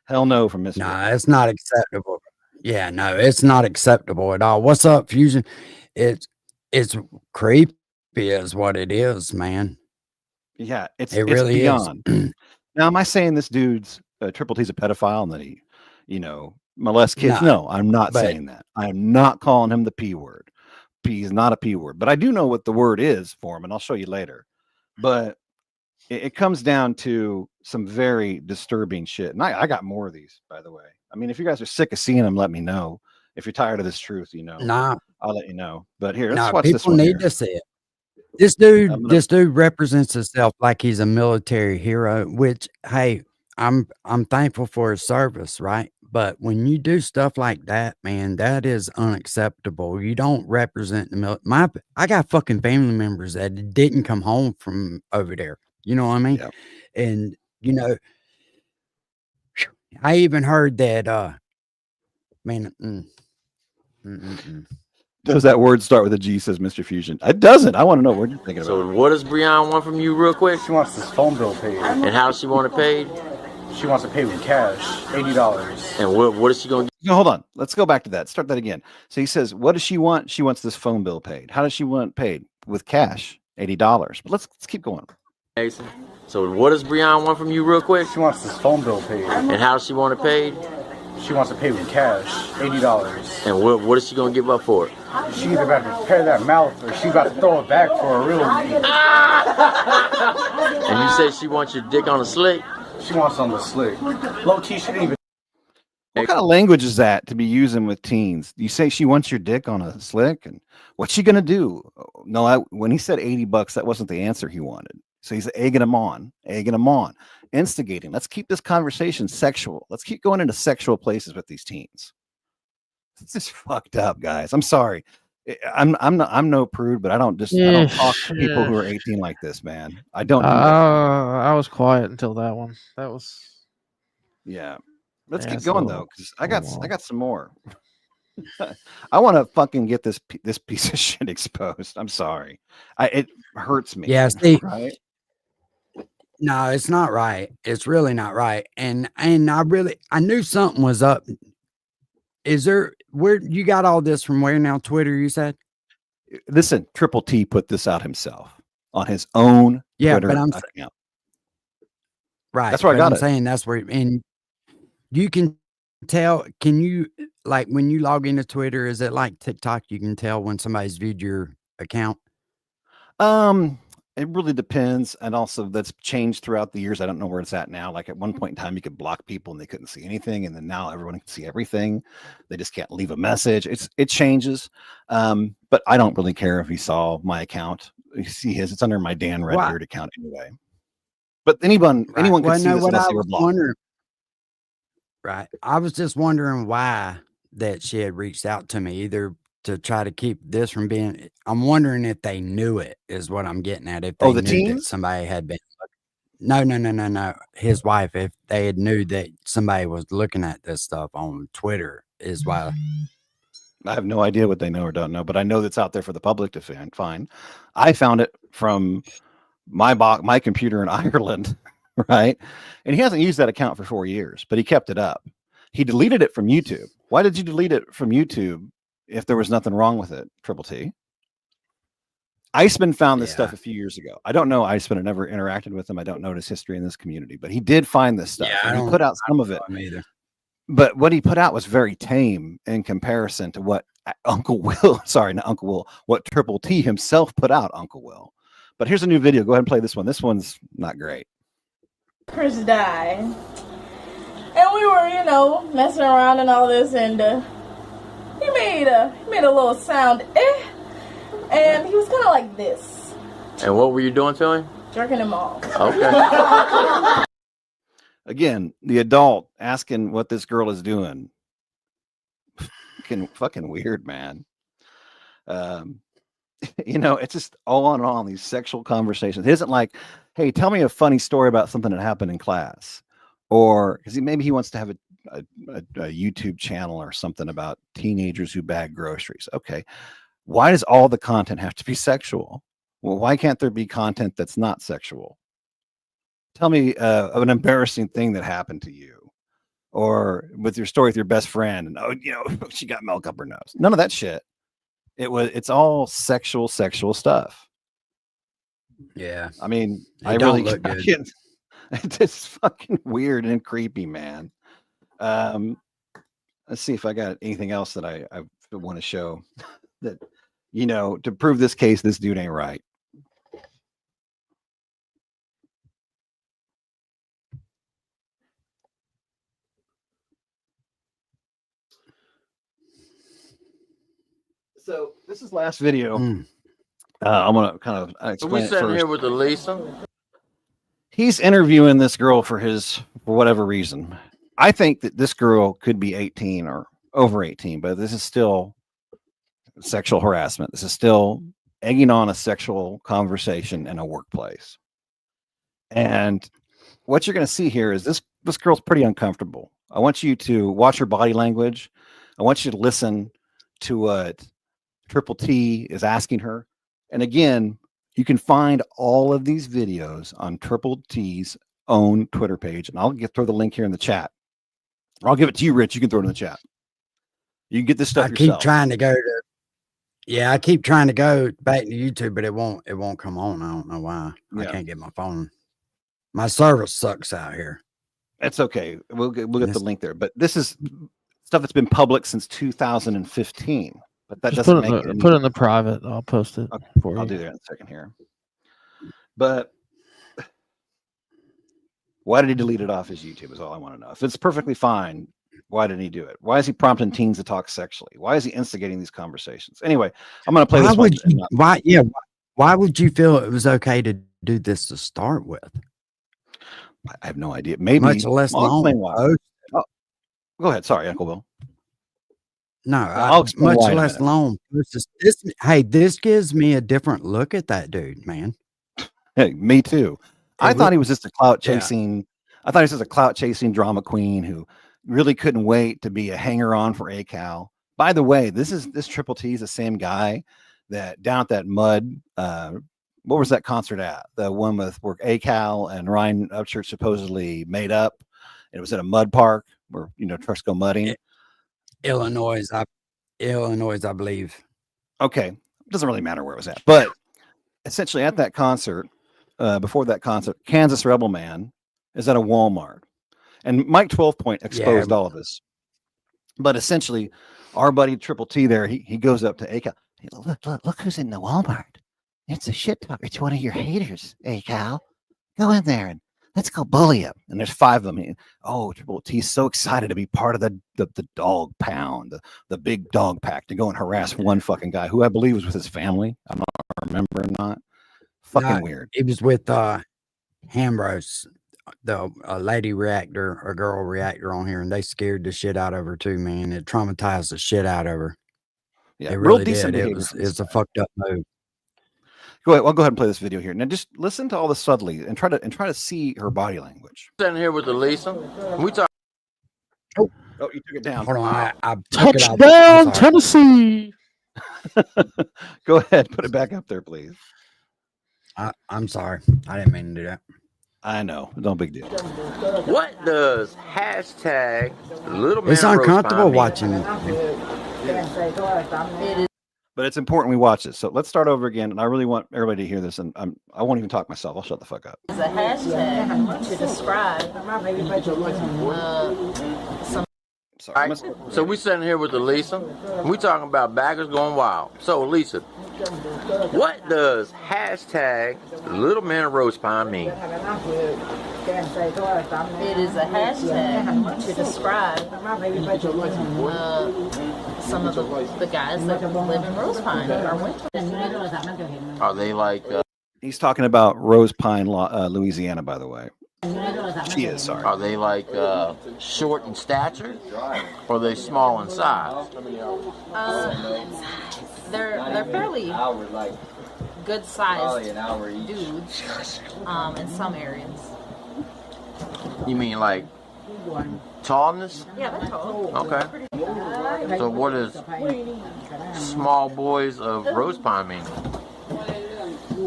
Hell no from Mr. No, it's not acceptable. Yeah, no, it's not acceptable at all. What's up, Fusion? It's creepy is what it is, man. Yeah, it's It really is. beyond. Now, am I saying this dude's Triple T's a pedophile and that he, molests kids? No, I'm not but- saying that. I am not calling him the P word. P is not a P word, but I do know what the word is for him, and I'll show you later. But it comes down to some very disturbing shit. And I got more of these, by the way. I mean, if you guys are sick of seeing them, let me know. If you're tired of this truth, Nah, I'll let you know. But here, let's nah, watch this people one need here. to see it. This dude, I'm gonna- this dude represents himself like he's a military hero, which hey, I'm thankful for his service, right? But when you do stuff like that, man, that is unacceptable. You don't represent the military. I got fucking family members that didn't come home from over there. You know what I mean? Yep. And I even heard that man. Does that word start with a G, says Mr. Fusion? It doesn't. I want to know what you're thinking about. So what does Brianna want from you real quick? She wants this phone bill paid. And how does she want it paid? She wants to pay with cash, $80. And what is she going to No, hold on. Let's go back to that. Start that again. So he says, what does she want? She wants this phone bill paid. How does she want it paid? With cash, $80. But let's keep going. get? So what does Brianna want from you real quick? She wants this phone bill paid. And how does she want it paid? She wants to pay with cash, $80. And what is she going to give up for it? She either about to repair that mouth or she about to throw it back for a real. And you say she wants your dick on a slick? She wants on the slick. Low key, she didn't even. What kind of language is that to be using with teens? You say she wants your dick on a slick, and what's she gonna do? No, when he said $80, that wasn't the answer he wanted. So he's egging him on, instigating. Let's keep this conversation sexual. Let's keep going into sexual places with these teens. It's just fucked up, guys. I'm sorry. I'm no prude, but I don't talk to people who are 18 like this, man. I don't do that. I was quiet until that one. That was Yeah. Let's Yeah, keep it's going a though, little- because I got little- some more. I want to fucking get this piece of shit exposed. I'm sorry. It hurts me. Yeah, see, Right? no, it's not right. It's really not right. And I knew something was up. Is there where you got all this from? Where now? Twitter? You said? Listen, Triple T put this out himself on his own Yeah, Twitter but I'm account. right. That's where I but got I'm it. saying that's where, and you can tell. Can you like when you log into Twitter? Is it like TikTok? You can tell when somebody's viewed your account. It really depends, and also that's changed throughout the years. I don't know where it's at now. Like at one point in time, you could block people and they couldn't see anything, and then now everyone can see everything. They just can't leave a message. It changes, but I don't really care if he saw my account. You see his. It's under my Dan Redbeard account anyway. But anyone can Well, see no, this what unless I they were was blocked. wondering. Right. I was just wondering why that she had reached out to me, either to try to keep this from being. I'm wondering if they knew it, is what I'm getting at. If they Oh, the knew that teens? somebody had been. No. His wife, if they had knew that somebody was looking at this stuff on Twitter, is why. I have no idea what they know or don't know, but I know that's out there for the public to find. I found it from my computer in Ireland, right? And he hasn't used that account for 4 years, but he kept it up. He deleted it from YouTube. Why did you delete it from YouTube if there was nothing wrong with it, Triple T? Iceman found this stuff a few years ago. I don't know Iceman. I never interacted with him. I don't know his history in this community, but he did find this stuff. Yeah, and he put out some of it. Either. But what he put out was very tame in comparison to what Uncle Will, what Triple T himself put out, Uncle Will. But here's a new video. Go ahead and play this one. This one's not great. Chris died. And we were, messing around and all this, and he made a little sound, and he was kind of like this, And what were you doing to him? jerking him off. Okay. Again, the adult asking what this girl is doing. Fucking weird, man. You know, it's just all on these sexual conversations. It isn't like, hey, tell me a funny story about something that happened in class, or because maybe he wants to have a YouTube channel or something about teenagers who bag groceries. Okay, why does all the content have to be sexual? Well, why can't there be content that's not sexual? Tell me of an embarrassing thing that happened to you, or with your story with your best friend, and oh, you know, she got milk up her nose. None of that shit. It's all sexual stuff. Yeah. I mean, It I don't really look good. can't. It's fucking weird and creepy, man. Let's see if I got anything else that I want to show that, you know, to prove this case, this dude ain't right. So this is last video. Mm. I'm gonna kind of So explain we it sitting first. here with Elisa. He's interviewing this girl for whatever reason. I think that this girl could be 18 or over 18, but this is still sexual harassment. This is still egging on a sexual conversation in a workplace. And what you're going to see here is this girl's pretty uncomfortable. I want you to watch her body language. I want you to listen to what Triple T is asking her. And again, you can find all of these videos on Triple T's own Twitter page. And I'll throw the link here in the chat. Or I'll give it to you, Rich. You can throw it in the chat. You can get this stuff I yourself. keep trying to go to. Yeah, I keep trying to go back to YouTube, but it won't come on. I don't know why. I Yeah. can't get my phone. My service sucks out here. It's okay. We'll get the This- link there. But this is stuff that's been public since 2015. But that Just doesn't put make it, it put it in the private. I'll post it Okay, for I'll you. do that in a second here. But why did he delete it off his YouTube is all I want to know. If it's perfectly fine, why did he do it? Why is he prompting teens to talk sexually? Why is he instigating these conversations? Anyway, I'm going to play Why this would one. you? Why? Yeah. Why would you feel it was okay to do this to start with? I have no idea. Maybe Much less I'll explain long. why. Oh, go ahead. Sorry, Uncle Will. No, I'll explain much why in a less minute. long. This gives me a different look at that dude, man. Hey, me too. I It thought would- he was just a clout Yeah. chasing. I thought he was just a clout chasing drama queen who really couldn't wait to be a hanger on for ACAL. By the way, this Triple T is the same guy that down at that mud. What was that concert at? The one with where ACAL and Ryan Upchurch supposedly made up. It was at a mud park where trucks go mudding. Illinois, I believe. Okay, it doesn't really matter where it was at, but essentially at that concert, before that concert, Kansas Rebel Man is at a Walmart, and Mike 12 Point exposed all of this. But essentially, our buddy Triple T there, he goes up to ACAL. Hey, look who's in the Walmart. It's a shit talker. It's one of your haters, ACAL. Go in there and let's go bully him. And there's 5 of them. Oh, Triple T's so excited to be part of the dog pound, the big dog pack, to go and harass one fucking guy who I believe was with his family. I don't remember or not. Fucking weird. It was with Hambros, the lady reactor or girl reactor on here, and they scared the shit out of her too, man. It traumatized the shit out of her. Yeah, It real really decent did. behavior. It's a fucked up move. Go ahead. I'll go ahead and play this video here. Now just listen to all this subtly and try to see her body language. Sitting here with Elisa. We talk. Oh, you took it down. Hold on, I took it off. I'm Touchdown, sorry. Tennessee. Go ahead, put it back up there, please. I'm sorry. I didn't mean to do that. I know. No big deal. What does hashtag little man It's roast uncomfortable pie mean? watching. But it's important we watch this. So let's start over again. And I really want everybody to hear this. And I won't even talk myself. I'll shut the fuck up. It's a hashtag to describe sorry. Right? So we sitting here with Elisa. We talking about baggers going wild. So Elisa, what does hashtag Little Man Roast Pine mean? It is a hashtag to describe some of the guys that live in Rose Pine or Winter. Are they like? He's talking about Rose Pine, Louisiana, by the way. She is, sorry. Are they like short in stature, or are they small in size? They're fairly good sized dudes in some areas. You mean like tallness? Yeah, they're tall. Okay. So what does small boys of Rose Pine mean?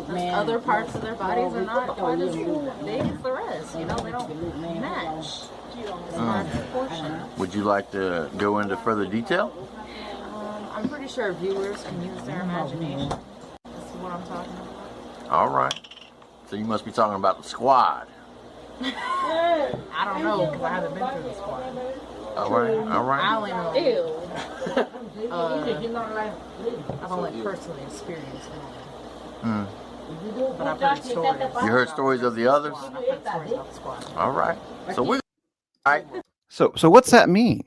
Other parts of their bodies are not quite as big as the rest. You know, they don't match as far as proportion. Would you like to go into further detail? I'm pretty sure viewers can use their imagination. This is what I'm talking about. All right. So you must be talking about the squad. I don't know because I haven't been through the squad. All right. All I right. only know. I've only personally experienced it. But I've heard stories. You heard stories of the others? I've heard stories about the squad. All right. So we. All right. So what's that mean?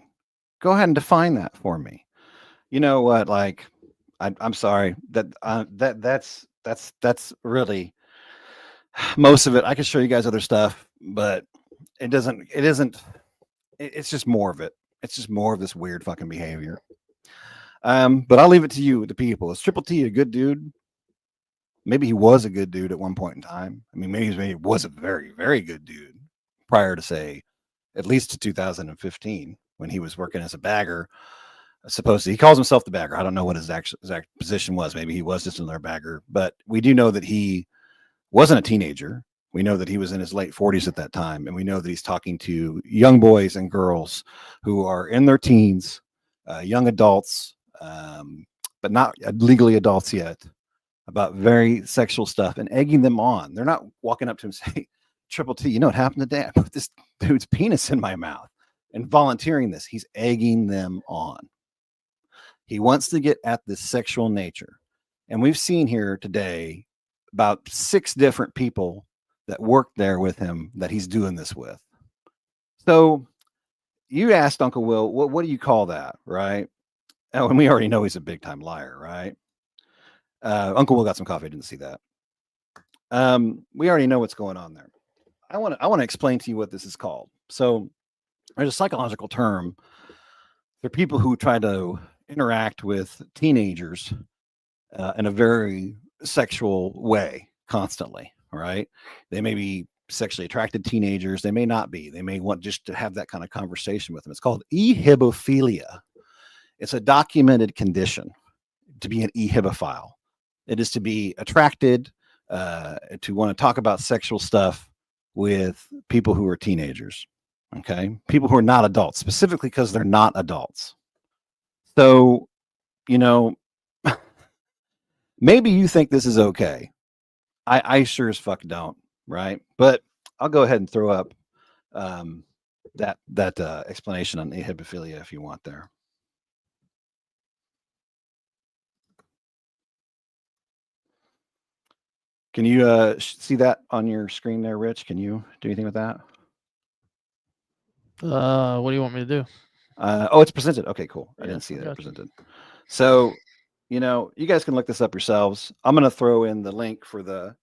Go ahead and define that for me. You know what? Like, I'm sorry that's really most of it. I can show you guys other stuff, but it's just more of it. It's just more of this weird fucking behavior. But I'll leave it to you, the people. Is Triple T a good dude? Maybe he was a good dude at one point in time. I mean, maybe he was a very, very good dude prior to, say, at least to 2015 when he was working as a bagger. Supposedly, he calls himself the bagger. I don't know what his exact position was. Maybe he was just another bagger, but we do know that he wasn't a teenager. We know that he was in his late 40s at that time, and we know that he's talking to young boys and girls who are in their teens, young adults, but not legally adults yet, about very sexual stuff and egging them on. They're not walking up to him and say, Triple T, you know what happened today? I put this dude's penis in my mouth and volunteering this. He's egging them on. He wants to get at this sexual nature. And we've seen here today about 6 different people that worked there with him that he's doing this with. So you asked Uncle Will, what do you call that, right? Oh, and we already know he's a big time liar, right? Uncle Will got some coffee. I didn't see that. We already know what's going on there. I want to explain to you what this is called. So there's a psychological term for people who try to interact with teenagers in a very sexual way constantly. All right. They may be sexually attracted teenagers. They may not be. They may want just to have that kind of conversation with them. It's called ehibophilia. It's a documented condition to be an ehibophile. It is to be attracted, to want to talk about sexual stuff with people who are teenagers. Okay. People who are not adults, specifically because they're not adults. So, you know, maybe you think this is okay. I sure as fuck don't, right? But I'll go ahead and throw up that explanation on ehibophilia if you want there. Can you see that on your screen there, Rich? Can you do anything with that? What do you want me to do? Oh, it's presented. Okay, cool. I Yeah, didn't see that gotcha. presented. So, you know, you guys can look this up yourselves. I'm going to throw in the link for the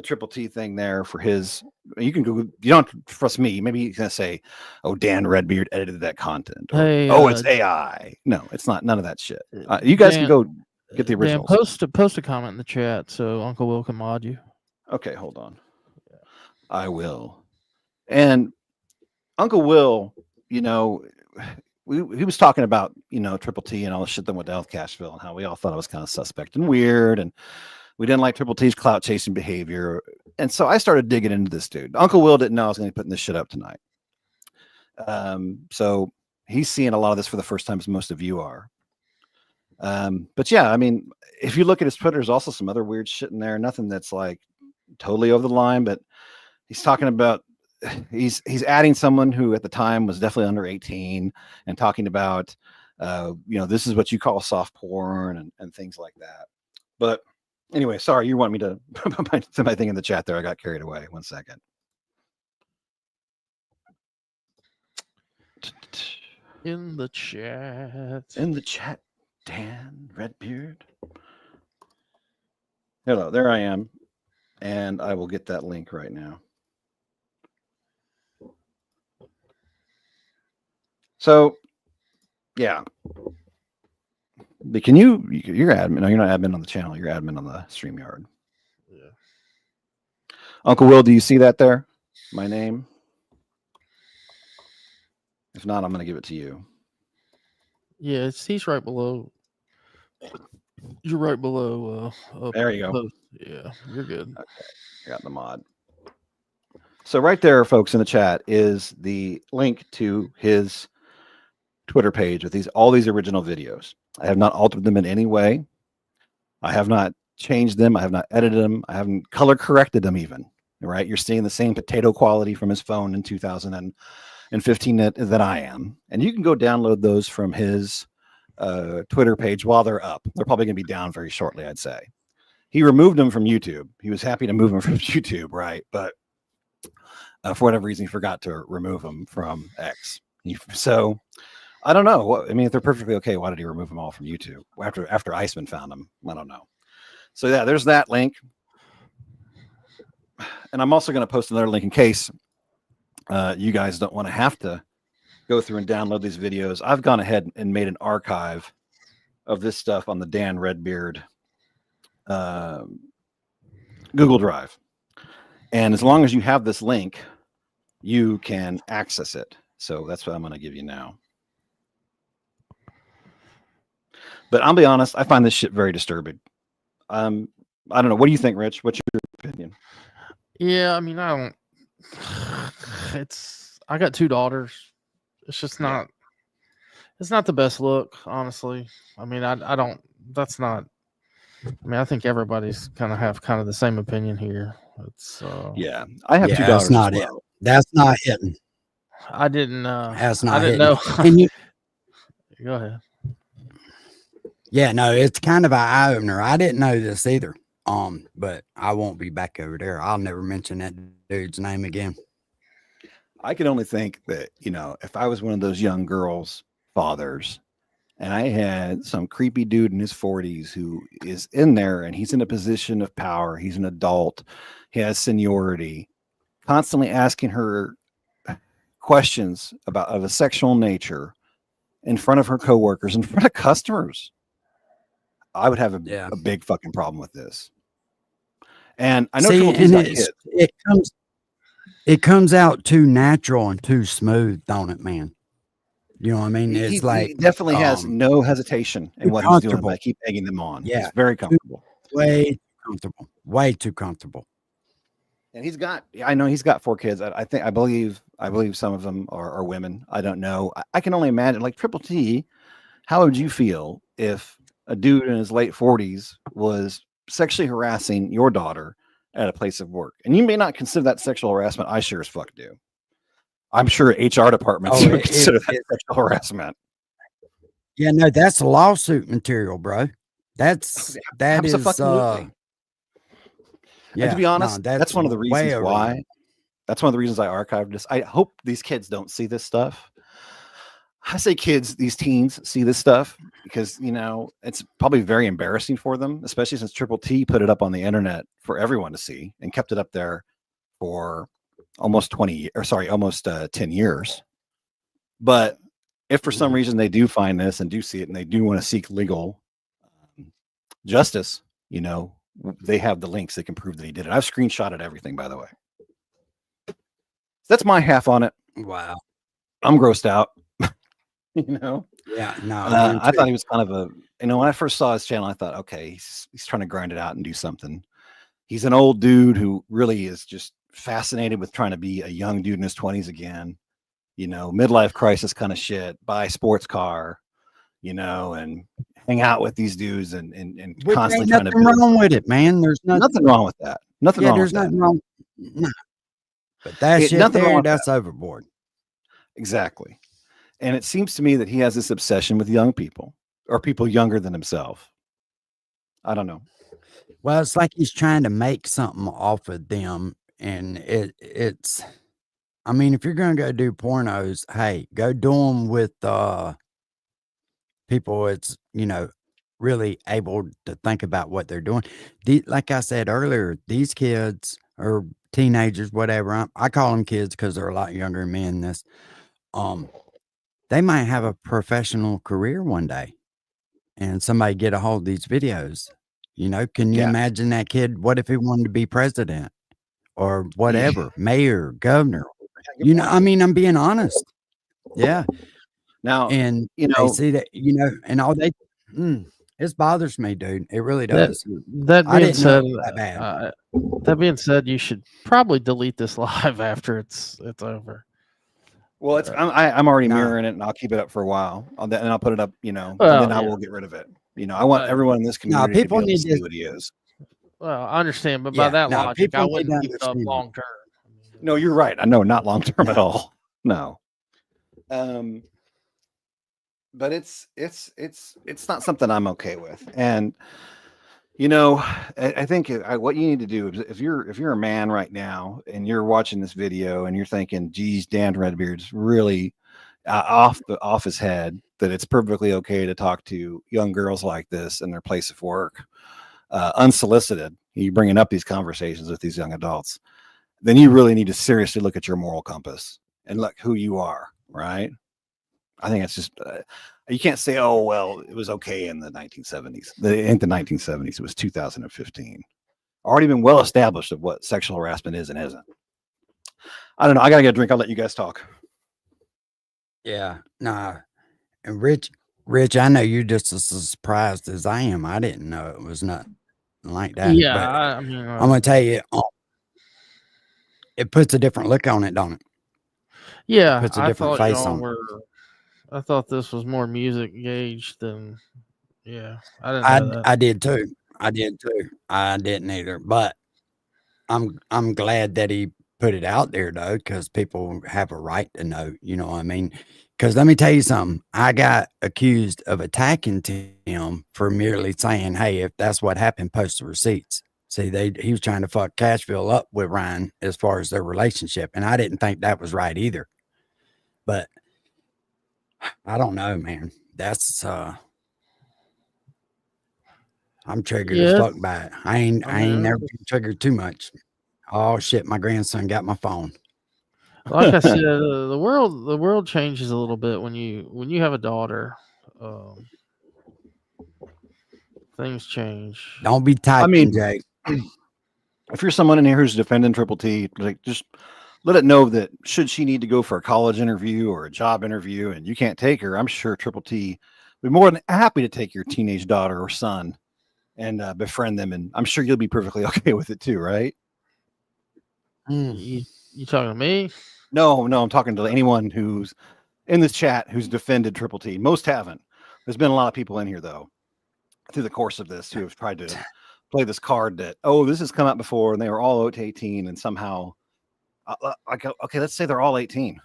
Triple T thing there for his. You can Google. You don't trust me. Maybe you're going to say, "Oh, Dan Redbeard edited that content." Or, Hey, oh, it's AI. No, it's not. None of that shit. You guys can go get the Dan, originals. post a comment in the chat so Uncle Will can mod you. Okay, hold on. I will. And Uncle Will, you know, he was talking about, you know, Triple T and all the shit that went down with Cashville and how we all thought it was kind of suspect and weird. And we didn't like Triple T's clout chasing behavior. And so I started digging into this dude. Uncle Will didn't know I was going to be putting this shit up tonight. So he's seeing a lot of this for the first time, as most of you are. But yeah, I mean, if you look at his Twitter, there's also some other weird shit in there. Nothing that's like totally over the line, but he's talking about he's adding someone who at the time was definitely under 18 and talking about this is what you call soft porn and things like that. But anyway, sorry, you want me to put my thing in the chat there. I got carried away. 1 second. In the chat. Dan Redbeard. Hello, there I am. And I will get that link right now. So, yeah. Can you're admin. No, you're not admin on the channel. You're admin on the StreamYard. Yeah. Uncle Will, do you see that there? My name? If not, I'm going to give it to you. Yeah, he's right below. You're right below. There you go. Post. Yeah, you're good. Okay, I got the mod. So right there, folks, in the chat is the link to his Twitter page with all these original videos. I have not altered them in any way. I have not changed them. I have not edited them. I haven't color corrected them even. Right? You're seeing the same potato quality from his phone in 2015 that I am. And you can go download those from his Twitter page while they're up. They're probably going to be down very shortly, I'd say. He removed them from YouTube. He was happy to move them from YouTube, right? But for whatever reason, he forgot to remove them from X. So I don't know. I mean, if they're perfectly okay, why did he remove them all from YouTube after Iceman found them? I don't know. So yeah, there's that link. And I'm also going to post another link in case you guys don't want to have to go through and download these videos. I've gone ahead and made an archive of this stuff on the Dan Redbeard Google Drive. And as long as you have this link, you can access it. So that's what I'm going to give you now. But I'll be honest, I find this shit very disturbing. I don't know. What do you think, Rich? What's your opinion? Yeah, I mean, I got 2 daughters. It's just not, it's not the best look, honestly. I mean, that's not, I mean, I think everybody's kind of the same opinion here. It's, yeah, I have 2 daughters. That's not it. That's not hitting. I didn't, that's not I didn't hitting. know. And you, Go ahead. yeah, no, it's kind of an eye opener. I didn't know this either. But I won't be back over there. I'll never mention that dude's name again. I can only think that, if I was one of those young girls' fathers and I had some creepy dude in his 40s who is in there and he's in a position of power, he's an adult, he has seniority, constantly asking her questions of a sexual nature in front of her coworkers, in front of customers, I would have a big fucking problem with this. And I know it comes out too natural and too smooth, don't it, man? You know what I mean? It's he definitely has no hesitation in what he's doing. But I keep egging them on. Yeah, it's very comfortable. Way comfortable. Way too comfortable. And I know he's got 4 kids. I believe some of them are women. I don't know. I can only imagine, like Triple T, how would you feel if a dude in his late 40s was sexually harassing your daughter at a place of work? And you may not consider that sexual harassment. I sure as fuck do. I'm sure HR departments would consider that sexual harassment. Yeah, no, that's lawsuit material, bro. That is yeah, and to be honest, that's one of the reasons why. That's one of the reasons I archived this. I hope these kids don't see this stuff. I say kids, these teens see this stuff because, it's probably very embarrassing for them, especially since Triple T put it up on the internet for everyone to see and kept it up there for almost 10 years. But if for some reason they do find this and do see it and they do want to seek legal justice, they have the links that can prove that he did it. I've screenshotted everything, by the way. That's my half on it. Wow. I'm grossed out. Yeah, no. I thought he was kind of when I first saw his channel, I thought, okay, he's trying to grind it out and do something. He's an old dude who really is just fascinated with trying to be a young dude in his 20s again, midlife crisis kind of shit, buy a sports car, and hang out with these dudes and constantly trying to nothing wrong with it, man. There's nothing wrong with that. Nothing wrong. There's nothing wrong. No. But that shit nothing wrong there, with that's overboard. Exactly. And it seems to me that he has this obsession with young people or people younger than himself. I don't know. Well, it's like he's trying to make something off of them, and it's. I mean, if you're gonna go do pornos, hey, go do them with people. It's really able to think about what they're doing. Like I said earlier, these kids or teenagers, whatever. I call them kids because they're a lot younger than me in this. They might have a professional career one day, and somebody get a hold of these videos. Can you Yeah. imagine that kid? What if he wanted to be president or whatever, mayor, governor? I mean, I'm being honest. Yeah. Now, And you they know, see that, and all they, it bothers me, dude. It really That does. that I being didn't know said, it was that bad. that being said, you should probably delete this live after it's over. well, I'm already Nah. mirroring it, and I'll keep it up for a while, and I'll put it up, and Well, then I yeah. will get rid of it. I want Uh, everyone in this community to people be able to need see to- what he is. Well, I understand, but by Yeah, that no, logic, I people need wouldn't to keep it up understand. long term. No, you're right. I know, not long term at all. No. But it's not something I'm okay with. And I think what you need to do is if you're a man right now and you're watching this video and you're thinking, geez, Dan Redbeard's really off his head, that it's perfectly okay to talk to young girls like this in their place of work, unsolicited. You bringing up these conversations with these young adults, then you really need to seriously look at your moral compass and look who you are, right? I think it's just you can't say, oh well, it was okay in the 1970s. It ain't the 1970s. It was 2015. Already been well established of what sexual harassment is and isn't. I don't know. I gotta get a drink. I'll let you guys talk. Yeah, nah. And Rich, I know you're just as surprised as I am. I didn't know it was not like that. Yeah, but I mean, I'm gonna tell you, it puts a different look on it, don't it? yeah, puts a I different thought face y'all on it. were. I thought this was more music gauged than. Yeah, I didn't know that. I did too. I didn't either, but I'm glad that he put it out there though, because people have a right to know. You know what I mean? Because let me tell you something. I got accused of attacking him for merely saying, "Hey, if that's what happened, post the receipts." See, he was trying to fuck Cashville up with Ryan as far as their relationship, and I didn't think that was right either. But I don't know, man. That's I'm triggered as Yeah. fuck by it. I ain't never been triggered too much. Oh shit, my grandson got my phone. Like I said, the world changes a little bit when you have a daughter. Things change. Don't be typing, mean, Jake. If you're someone in here who's defending Triple T, like just let it know that should she need to go for a college interview or a job interview and you can't take her, I'm sure Triple T would be more than happy to take your teenage daughter or son and befriend them. And I'm sure you'll be perfectly okay with it too, right? You talking to me? No, I'm talking to anyone who's in this chat who's defended Triple T. Most haven't. There's been a lot of people in here though through the course of this who have tried to play this card that, oh, this has come out before and they were all 18 and somehow okay, let's say they're all 18.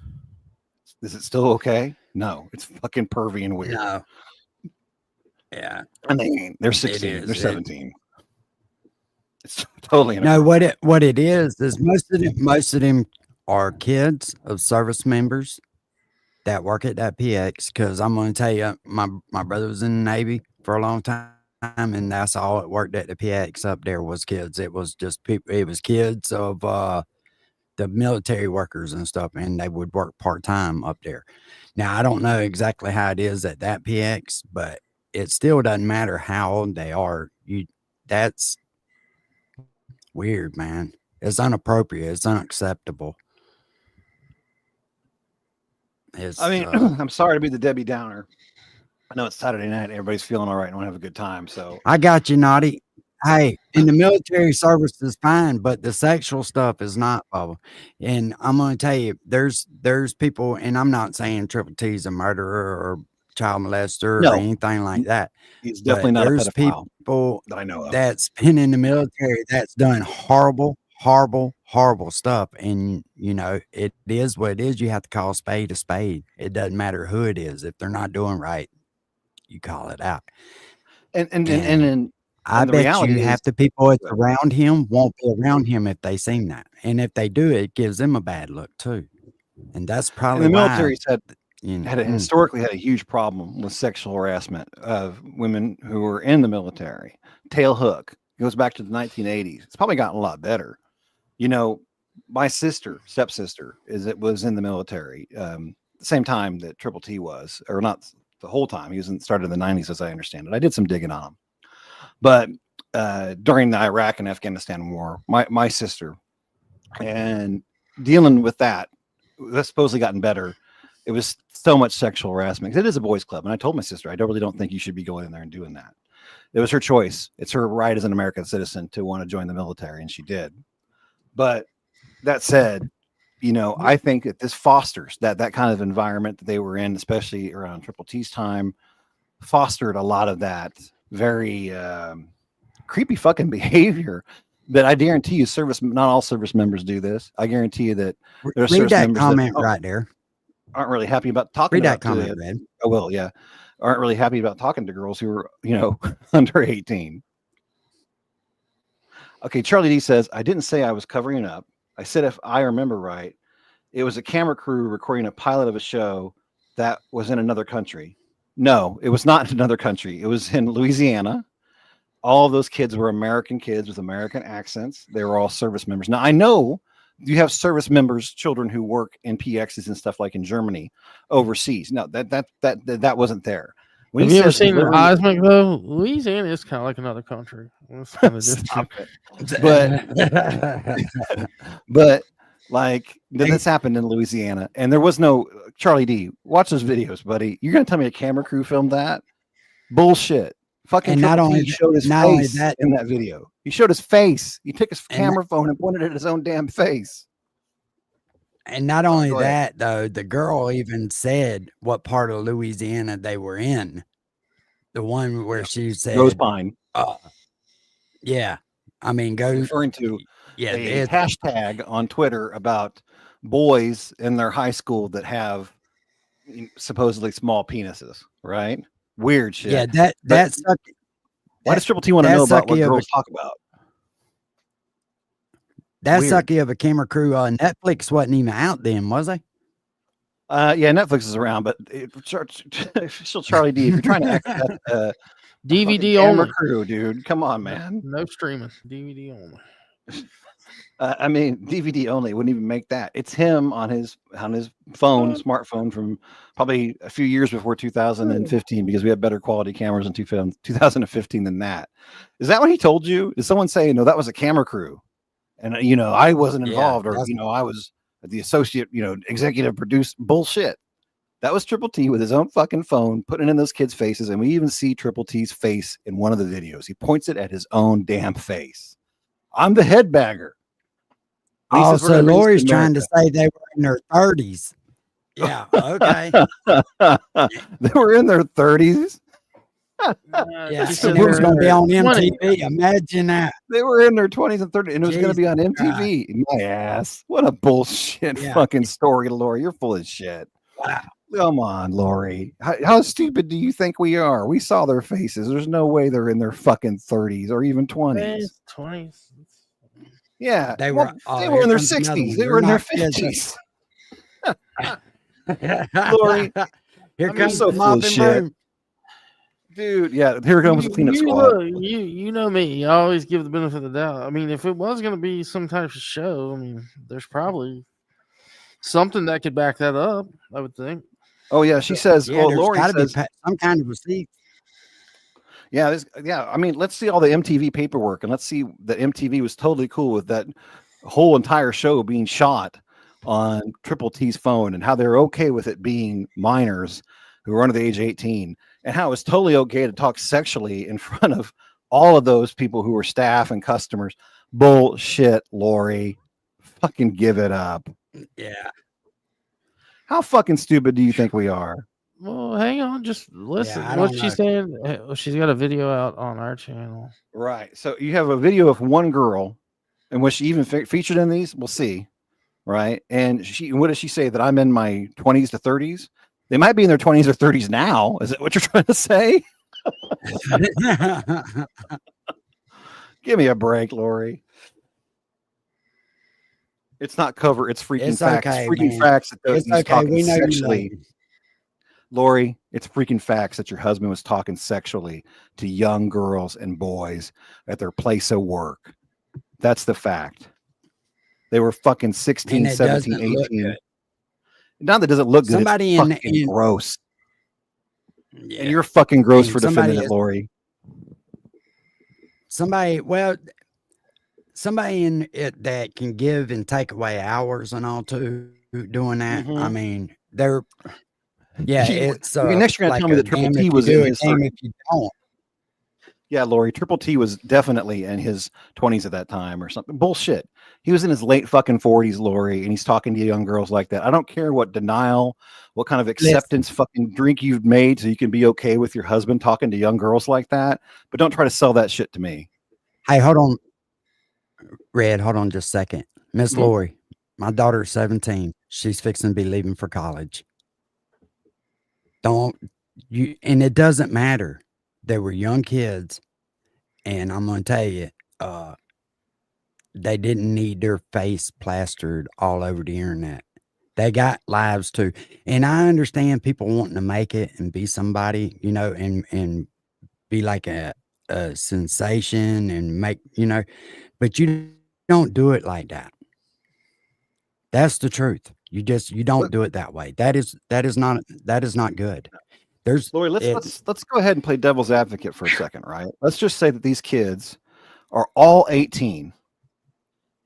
Is it still okay? No, it's fucking pervy and weird. No. Yeah. And they ain't. They're 16. is. They're 17. It's totally No, inappropriate. what it is most of them are kids of service members that work at that PX. Because I'm going to tell you, my brother was in the Navy for a long time, and that's all it worked at the PX up there was kids. It was just people. It was kids of the military workers and stuff, and they would work part-time up there. Now, I don't know exactly how it is at that PX, but it still doesn't matter how old they are. That's weird, man. It's inappropriate. It's unacceptable. I mean, I'm sorry to be the Debbie Downer. I know it's Saturday night. Everybody's feeling all right and want to have a good time. So I got you, Naughty. Hey, in the military service is fine, but the sexual stuff is not, Bubba. And I'm going to tell you, there's people, and I'm not saying Triple T's a murderer or child molester No. or anything like that. he's definitely not a There's pedophile people that I know of. that's been in the military that's done horrible horrible, horrible stuff. And you know, it is what it is. You have to call a spade a spade. It doesn't matter who it is. If they're not doing right, you call it out. And I the bet reality you is- half the people that's around him won't be around him if they seen that. And if they do, it gives them a bad look too. And that's probably and the why, military said you know, had historically had a huge problem with sexual harassment of women who were in the military. Tail hook goes back to the 1980s. It's probably gotten a lot better. You know, my stepsister, was in the military the same time that Triple T was, or not the whole time. He started in the 90s, as I understand it. I did some digging on him, but during the Iraq and Afghanistan war, my sister, and dealing with that's supposedly gotten better. It was so much sexual harassment. It is a boys' club, and I told my sister, I really don't think you should be going in there and doing that. It was her choice. It's her right as an American citizen to want to join the military, and she did. But that said, you know, I think that this fosters that kind of environment that they were in, especially around Triple T's time, fostered a lot of that very creepy fucking behavior. That I guarantee you, not all service members do this. I guarantee you that there's read service that members comment that right there. aren't really happy about talking. Read that about comment, Red. I will, yeah. Aren't really happy about talking to girls who are, you know, under 18. Okay, Charlie D says, I didn't say I was covering up. I said, if I remember right, it was a camera crew recording a pilot of a show that was in another country. No, it was not in another country. It was in Louisiana. All of those kids were American kids with American accents. They were all service members. Now, I know you have service members, children who work in PXs and stuff like in Germany overseas. No, that wasn't there. When Have he you ever says seen the delivering- Heisman though? Louisiana is kind of like another country. It's kind of Stop different. it. But like this happened in Louisiana, and there was no Charlie D. Watch those videos, buddy. You're gonna tell me a camera crew filmed that? Bullshit. Fucking And not Triple T only showed his not only face that- in that video. He showed his face. He took his And camera phone and pointed at his own damn face. And not only Go ahead. that, though, the girl even said what part of Louisiana they were in. The one where she said, Rose Pine, yeah. I mean, go, referring to yeah. a It, hashtag on Twitter about boys in their high school that have supposedly small penises, right? Weird shit. yeah, But that's why does Triple T want to know that's about what sucky of a- girls talk about? that weird. sucky of a camera crew. Netflix wasn't even out then, was they? Yeah, Netflix is around, but official Charlie D, if you're trying to access DVD camera only. crew, dude, come on, man. No streaming. DVD only. I mean, DVD only wouldn't even make that. It's him on his phone, smartphone from probably a few years before 2015, because we had better quality cameras in 2015 than that. Is that what he told you? Did someone say, no, that was a camera crew? And, you know, I wasn't Yeah, involved, or, that's- you know, I was the associate, you know, executive producer. Bullshit. That was Triple T with his own fucking phone, putting it in those kids' faces. And we even see Triple T's face in one of the videos. He points it at his own damn face. I'm the head bagger. He Oh, says we're so gonna raise Lori's trying to America. say they were in their 30s. Yeah, okay. They were in their 30s. Yeah, she so said it was going to be they're on 20. MTV. Imagine that. They were in their 20s and 30s, and it was going to be on Jesus MTV. My ass. What a bullshit Yeah. fucking story, Lori. You're full of shit. Wow. Come on, Lori. How stupid do you think we are? We saw their faces. There's no way they're in their fucking 30s or even 20s. 20s. Yeah. They well, were- oh, they here were in their comes another 60s. one. They You're were in their not kids. 50s. Lori, Here I'm comes so the full mop of and shit. broom. Dude, yeah, here comes the cleanup squad. Look, you know me. I always give the benefit of the doubt. I mean, if it was going to be some type of show, I mean, there's probably something that could back that up, I would think. Oh, yeah, she says, Yeah, well, there's Lori got to says, be some kind of receipt. yeah, I mean, let's see all the MTV paperwork, and let's see that MTV was totally cool with that whole entire show being shot on Triple T's phone, and how they're okay with it being minors who are under the age of 18, and how it's totally okay to talk sexually in front of all of those people who were staff and customers. Bullshit, Lori. Fucking give it up. Yeah. How fucking stupid do you think we are? Well, hang on, just listen. I What's don't she know. saying? She's got a video out on our channel. Right. So you have a video of one girl And was she even featured in these? We'll see. Right. And what does she say? That I'm in my 20s to 30s? They might be in their 20s or 30s now. Is that what you're trying to say? Give me a break, Lori. It's not cover. It's freaking It's facts. okay, It's freaking man. facts that It's he's okay. talking We know you sexually. love me. Lori, it's freaking facts that your husband was talking sexually to young girls and boys at their place of work. That's the fact. They were fucking 16, And it 17, doesn't look 18. good. Not that it doesn't look good. Somebody It's in- fucking in- gross. Yeah. And you're fucking gross And for defending somebody it, Lori. Somebody in it that can give and take away hours and all too doing that. I Mhm. mean, they're it's next you're gonna like tell me a that Triple damn T if you was do in it, his damn 30s. if you don't. Yeah, Lori, Triple T was definitely in his 20s at that time or something. Bullshit. He was in his late fucking 40s, Lori, and he's talking to young girls like that. I don't care what denial, what kind of acceptance fucking drink you've made so you can be okay with your husband talking to young girls like that. But don't try to sell that shit to me. Hey, hold on. Red, hold on just a second. Miss Mhm. Lori, my daughter's 17. She's fixing to be leaving for college. And it doesn't matter. They were young kids, and I'm gonna tell you, they didn't need their face plastered all over the internet. They got lives too. And I understand people wanting to make it and be somebody, and be like a sensation and make, but you don't do it like that. That's the truth. You don't do it that way. That is not good. Lori, let's go ahead and play devil's advocate for a second, right? Let's just say that these kids are all 18.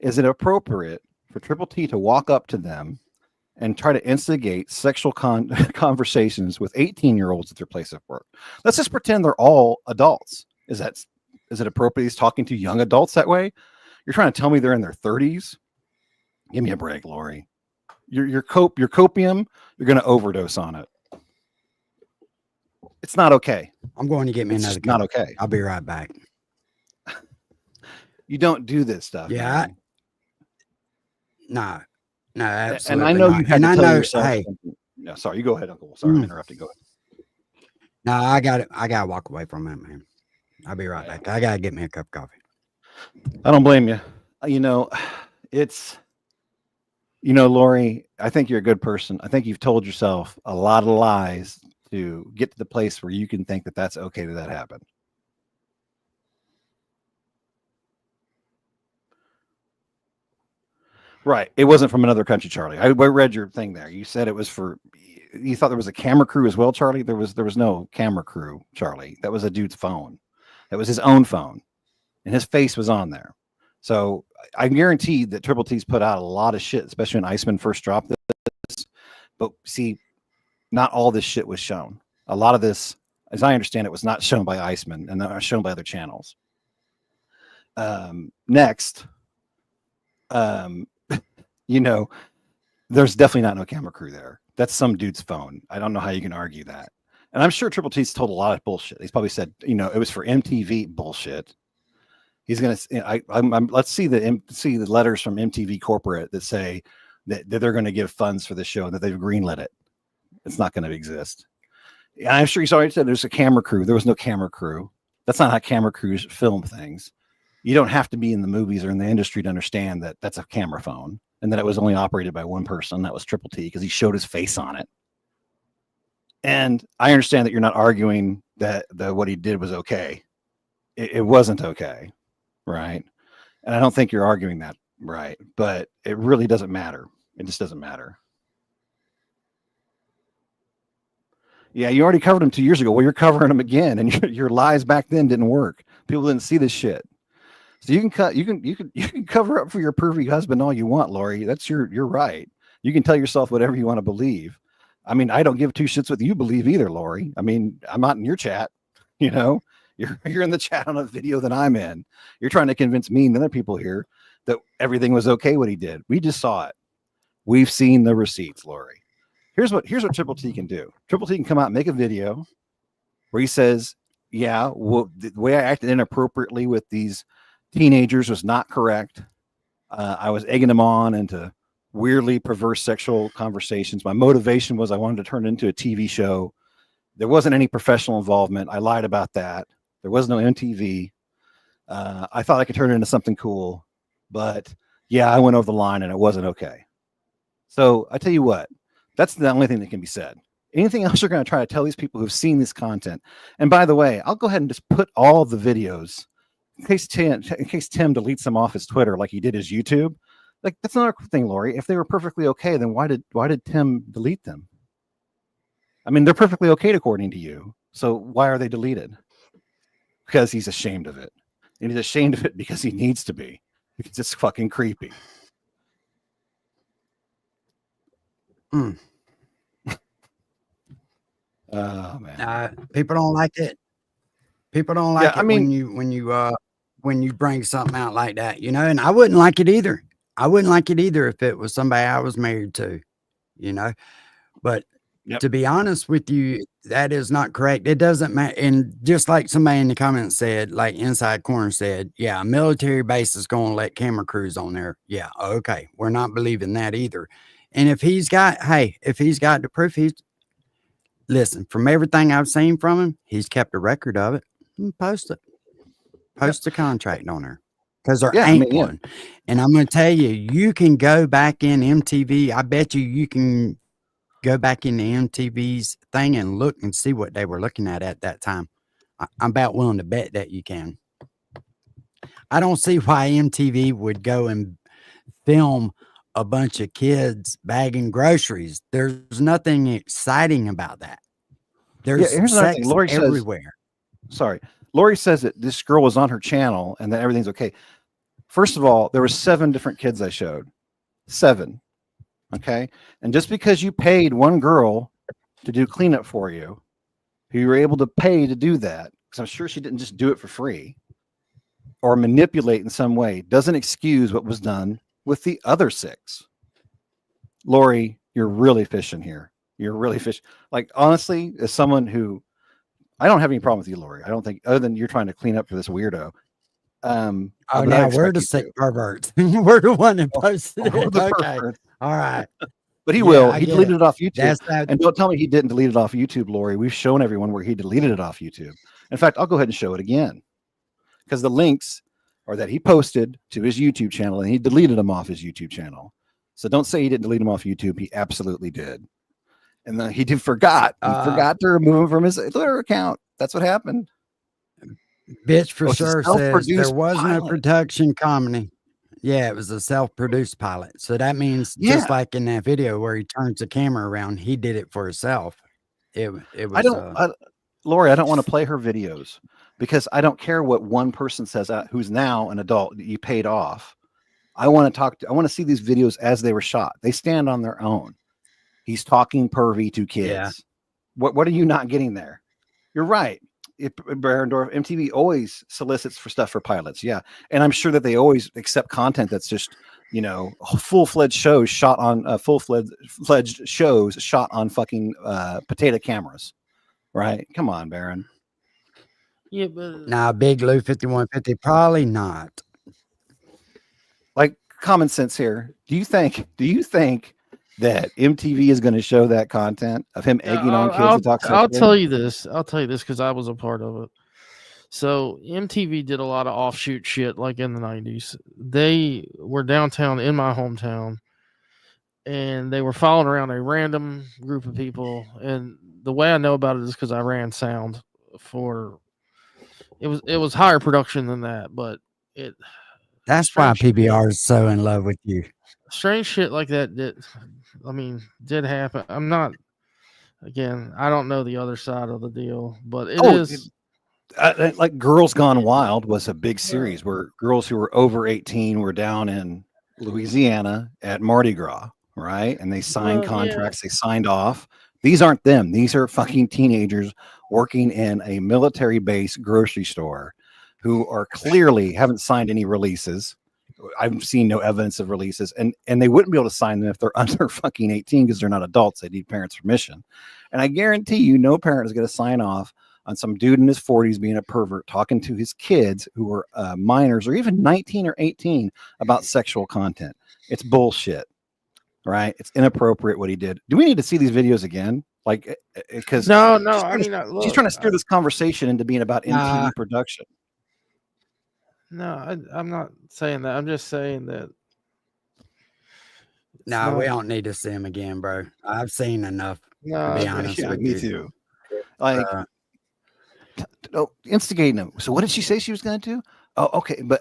Is it appropriate for Triple T to walk up to them and try to instigate sexual conversations with 18-year-olds at their place of work? Let's just pretend they're all adults. Is it appropriate he's talking to young adults that way? You're trying to tell me they're in their 30s? Give me a break, Lori. Your copium, you're going to overdose on it. It's not okay. I'm going to get me It's another just not cup. okay. I'll be right back. You don't do this stuff. Yeah. man. No, And absolutely I know not. you had And to I tell know, yourself hey, something. No, sorry, you go ahead, Uncle. Sorry, I'm interrupting. Go ahead. no, I got to walk away from it, man. I'll be right back. I got to get me a cup of coffee. I don't blame you. Lori, I think you're a good person. I think you've told yourself a lot of lies to get to the place where you can think that that's okay that happened. Right. It wasn't from another country, Charlie. I read your thing there. You said it was you thought there was a camera crew as well, Charlie? There was no camera crew, Charlie. That was a dude's phone. That was his own phone. And his face was on there. So I guarantee that Triple T's put out a lot of shit, especially when Iceman first dropped this. But see, not all this shit was shown. A lot of this, as I understand it, was not shown by Iceman and not shown by other channels. Next, there's definitely not no camera crew there. That's some dude's phone. I don't know how you can argue that. And I'm sure Triple T's told a lot of bullshit. He's probably said, it was for MTV bullshit. He's gonna. Let's see the letters from MTV corporate that say that they're going to give funds for the show and that they've greenlit it. It's not going to exist. And I'm sure he's already said there's a camera crew. There was no camera crew. That's not how camera crews film things. You don't have to be in the movies or in the industry to understand that that's a camera phone and that it was only operated by one person. That was Triple T because he showed his face on it. And I understand that you're not arguing that what he did was okay. It wasn't okay. Right. And I don't think you're arguing that right, but it really doesn't matter. It just doesn't matter. Yeah, you already covered him 2 years ago. Well, you're covering him again, and your lies back then didn't work. People didn't see this shit. So you can cover up for your pervy husband all you want, Lori. That's your right. You can tell yourself whatever you want to believe. I mean, I don't give two shits what you believe either, Lori. I mean, I'm not in your chat, You're in the chat on a video that I'm in. You're trying to convince me and other people here that everything was okay what he did. We just saw it. We've seen the receipts, Lori. Here's what Triple T can do. Triple T can come out and make a video where he says, yeah, well, the way I acted inappropriately with these teenagers was not correct. I was egging him on into weirdly perverse sexual conversations. My motivation was I wanted to turn it into a TV show. There wasn't any professional involvement. I lied about that. There was no MTV. I thought I could turn it into something cool, but yeah, I went over the line and it wasn't okay. So I tell you what, that's the only thing that can be said. Anything else you're going to try to tell these people who've seen this content? And by the way, I'll go ahead and just put all the videos in case Tim deletes them off his Twitter like he did his YouTube. Like, that's another thing, Lori. If they were perfectly okay, then why did Tim delete them? I mean, they're perfectly okay according to you. So why are they deleted? Because he's ashamed of it. And he's ashamed of it because he needs to be. It's just fucking creepy. Mm. Oh man. People don't like it. People don't like Yeah, it when you bring something out like that, you know, and I wouldn't like it either. I wouldn't like it either if it was somebody I was married to, you know. But to be honest with you, that is not correct. It doesn't matter. And just like somebody in the comments said, like Inside Corner said, yeah, a military base is going to let camera crews on there. Yeah, okay. We're not believing that either. And if he's got the proof, listen, from everything I've seen from him, he's kept a record of it. Post it. Post the contract on there. Because there ain't one. And I'm going to tell you, you can go back in MTV. I bet you can go back in the MTV's thing and look and see what they were looking at that time. I'm about willing to bet that you can. I don't see why MTV would go and film a bunch of kids bagging groceries. There's nothing exciting about that. There's sex everywhere. Lori says that this girl was on her channel and that everything's okay. First of all, there were 7 different kids I showed. 7. Okay. And just because you paid one girl to do cleanup for you, who you were able to pay to do that, because I'm sure she didn't just do it for free or manipulate in some way, doesn't excuse what was done with the other 6. Lori, you're really fishing here. You're really fishing. Like, honestly, as someone who, I don't have any problem with you, Lori. I don't think, other than you're trying to clean up for this weirdo. Now we're the sick perverts. We're the one that posted it. Okay. All right. But he will. He deleted it off YouTube. And don't tell me he didn't delete it off YouTube, Lori. We've shown everyone where he deleted it off YouTube. In fact, I'll go ahead and show it again. Because the links are that he posted to his YouTube channel and he deleted them off his YouTube channel. So don't say he didn't delete them off YouTube. He absolutely did. And then he forgot. He forgot to remove them from his Twitter account. That's what happened. Bitch for sure says there was no production company. Yeah, it was a self-produced pilot. So that means just like in that video where he turns the camera around, he did it for himself. It was. Lori, I don't want to play her videos because I don't care what one person says who's now an adult that you paid off. I want to see these videos as they were shot. They stand on their own. He's talking pervy to kids. Yeah. What are you not getting there? You're right. Barendorf, MTV always solicits for stuff for pilots. Yeah. And I'm sure that they always accept content that's just, full-fledged shows shot on full-fledged shows shot on fucking potato cameras. Right. Come on, Baron. Yeah, but Big Lou 5150, probably not. Like, common sense here. Do you think that MTV is going to show that content of him egging on kids to talk sexually? I'll tell you this because I was a part of it. So MTV did a lot of offshoot shit like in the 90s. They were downtown in my hometown and they were following around a random group of people. And the way I know about it is because I ran sound for it was higher production than that, but that's why PBR is so in love with you. Strange shit like that did happen. I don't know the other side of the deal, but it is like Girls Gone Wild was a big series where girls who were over 18 were down in Louisiana at Mardi Gras, right? And they signed contracts, they signed off. These aren't them. These are fucking teenagers working in a military base grocery store who are clearly haven't signed any releases. I've seen no evidence of releases, and they wouldn't be able to sign them if they're under fucking 18 because they're not adults. They need parents' permission. And I guarantee you, no parent is going to sign off on some dude in his 40s being a pervert talking to his kids who were minors or even 19 or 18 about sexual content. It's bullshit, right? It's inappropriate what he did. Do we need to see these videos again? Like, because No. she's trying to steer this conversation into being about MTV production. No, I'm not saying that. I'm just saying that. No, we don't need to see him again, bro. I've seen enough. No, To be honest Yeah, with me you. too. Like, instigating him. So what did she say she was going to do? Oh, okay, but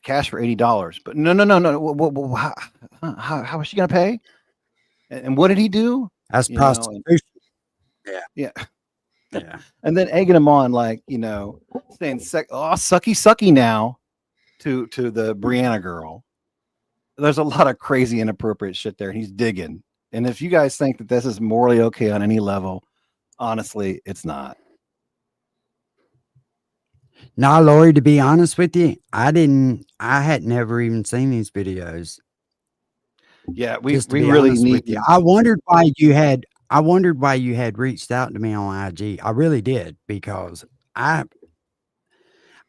cash for $80. But no. How was she going to pay? And what did he do? That's You know, prostitution. Yeah. Yeah. And then egging him on, like, you know, saying sucky now to the Brianna girl. There's a lot of crazy inappropriate shit there, and he's digging. And if you guys think that this is morally okay on any level, honestly, it's not. Nah, Lori, to be honest with you, I had never even seen these videos. Yeah, we Just to be really honest need with you. I wondered why you had reached out to me on IG. I really did, because I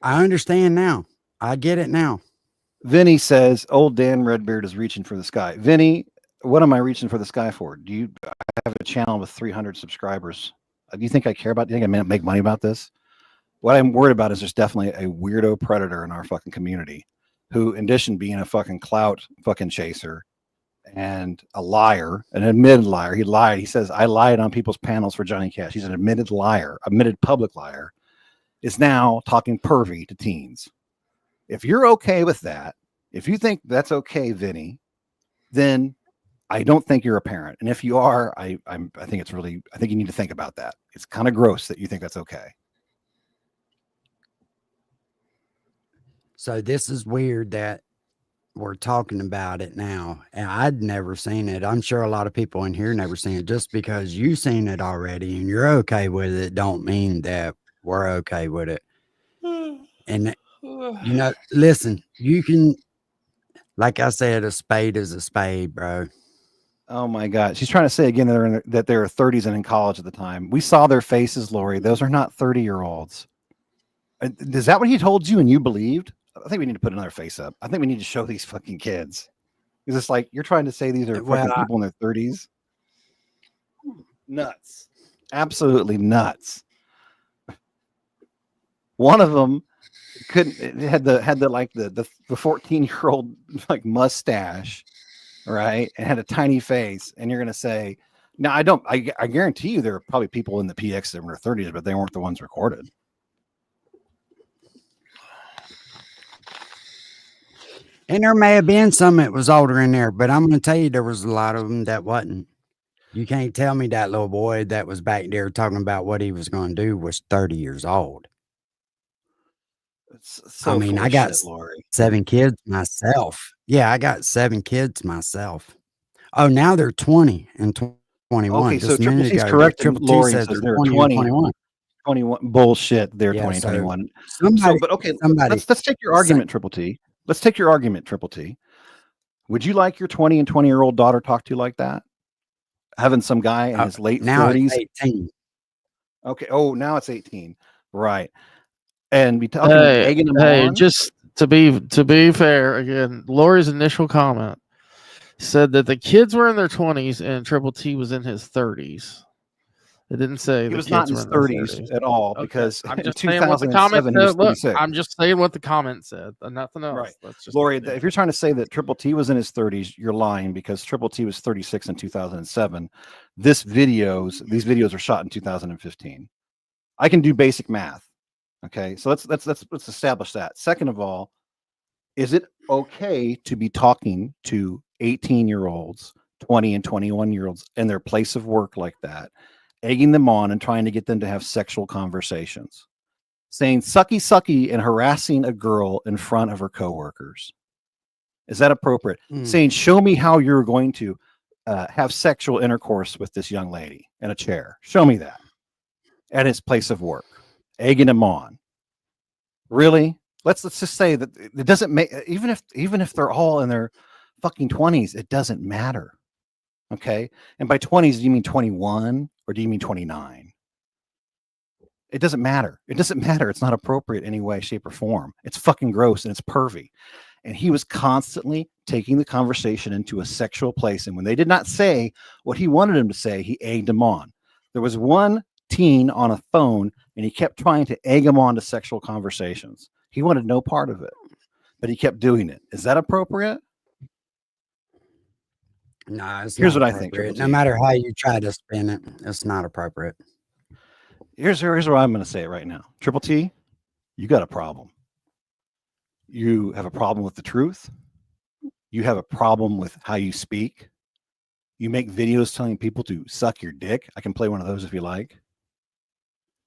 understand now. I get it now. Vinny says old Dan Redbeard is reaching for the sky. Vinny, what am I reaching for the sky for? I have a channel with 300 subscribers. Do you think I care about? Do you think I make money about this? What I'm worried about is there's definitely a weirdo predator in our fucking community who, in addition to being a fucking clout fucking chaser and a liar, an admitted liar, he lied. He says, I lied on people's panels for Johnny Cash. He's an admitted liar, admitted public liar, is now talking pervy to teens. If you're okay with that, if you think that's okay, Vinny, then I don't think you're a parent. And if you are, I think it's really, I think you need to think about that. It's kind of gross that you think that's okay. So this is weird that we're talking about it now, and I'd never seen it. I'm sure a lot of people in here never seen it. Just because you've seen it already and you're okay with it, don't mean that we're okay with it. And you know, listen, you can, like I said, a spade is a spade, bro. Oh my God. She's trying to say again that they're 30s and in college at the time. We saw their faces, Lori. Those are not 30-year-olds. Is that what he told you and you believed? I think we need to put another face up. I think we need to show these fucking kids. Because it's like, you're trying to say these are fucking people in their 30s. Nuts. Absolutely nuts. One of them had the like the 14-year-old like mustache, right? And had a tiny face. And you're gonna say, now I guarantee you there are probably people in the PX that were in their 30s, but they weren't the ones recorded. And there may have been some that was older in there, but I'm going to tell you, there was a lot of them that wasn't. You can't tell me that little boy that was back there talking about what he was going to do was 30 years old. So I mean, I got 7 kids myself. Yeah, I got 7 kids myself. Oh, now they're 20 and 21. Okay, Just so Triple T's correct. Lori says they're 20 and 21. 21 bullshit. They're 20 and 21. But okay, let's take your argument, Triple T. Let's take your argument, Triple T. Would you like your 20 and 20-year-old daughter talk to you like that? Having some guy in his late 30s? It's 18. Okay. Oh, now it's 18. Right. And be talking egging him on? Just to be fair, again, Lori's initial comment said that the kids were in their 20s and Triple T was in his 30s. It didn't say he was not in his 30s at all, because I'm in just saying what the comment said. Look, I'm just saying what the comment said, nothing else. Right. Lori, if you're trying to say that Triple T was in his 30s, you're lying, because Triple T was 36 in 2007. These videos are shot in 2015. I can do basic math. Okay, so let's establish that. Second of all, is it okay to be talking to 18-year-olds, 20 and 21-year-olds in their place of work like that, egging them on and trying to get them to have sexual conversations, saying sucky and harassing a girl in front of her coworkers? Is that appropriate? Saying, show me how you're going to have sexual intercourse with this young lady in a chair. Show me that at his place of work, egging him on. Really? Let's just say that it doesn't make, even if they're all in their fucking 20s, it doesn't matter. Okay. And by 20s, do you mean 21 or do you mean 29? It doesn't matter. It doesn't matter. It's not appropriate in any way, shape, or form. It's fucking gross and it's pervy. And he was constantly taking the conversation into a sexual place. And when they did not say what he wanted him to say, he egged them on. There was one teen on a phone and he kept trying to egg him on to sexual conversations. He wanted no part of it, but he kept doing it. Is that appropriate? No, it's Here's not what I think, appropriate. Triple No T. matter how you try to spin it, it's not appropriate. Here's where I'm going to say it right now. Triple T, you got a problem. You have a problem with the truth. You have a problem with how you speak. You make videos telling people to suck your dick. I can play one of those if you like.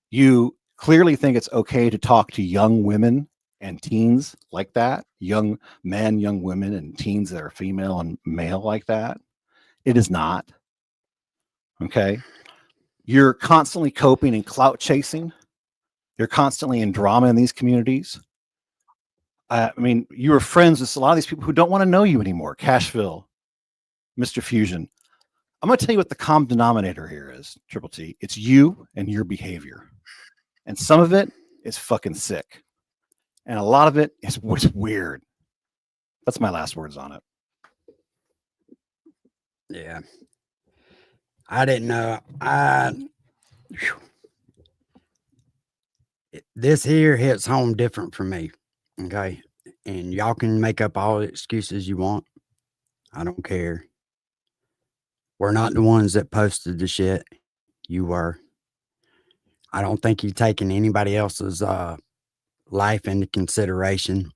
You clearly think it's okay to talk to young women and teens like that. Young men, young women, and teens that are female and male like that. It is not. Okay. You're constantly coping and clout chasing. You're constantly in drama in these communities. I mean, you were friends with a lot of these people who don't want to know you anymore. Cashville, Mr. Fusion. I'm going to tell you what the common denominator here is, Triple T. It's you and your behavior. And some of it is fucking sick. And a lot of it is weird. That's my last words on it. Yeah. I didn't know. This here hits home different for me. Okay. And y'all can make up all the excuses you want. I don't care. We're not the ones that posted the shit. You were. I don't think you've taken anybody else's life into consideration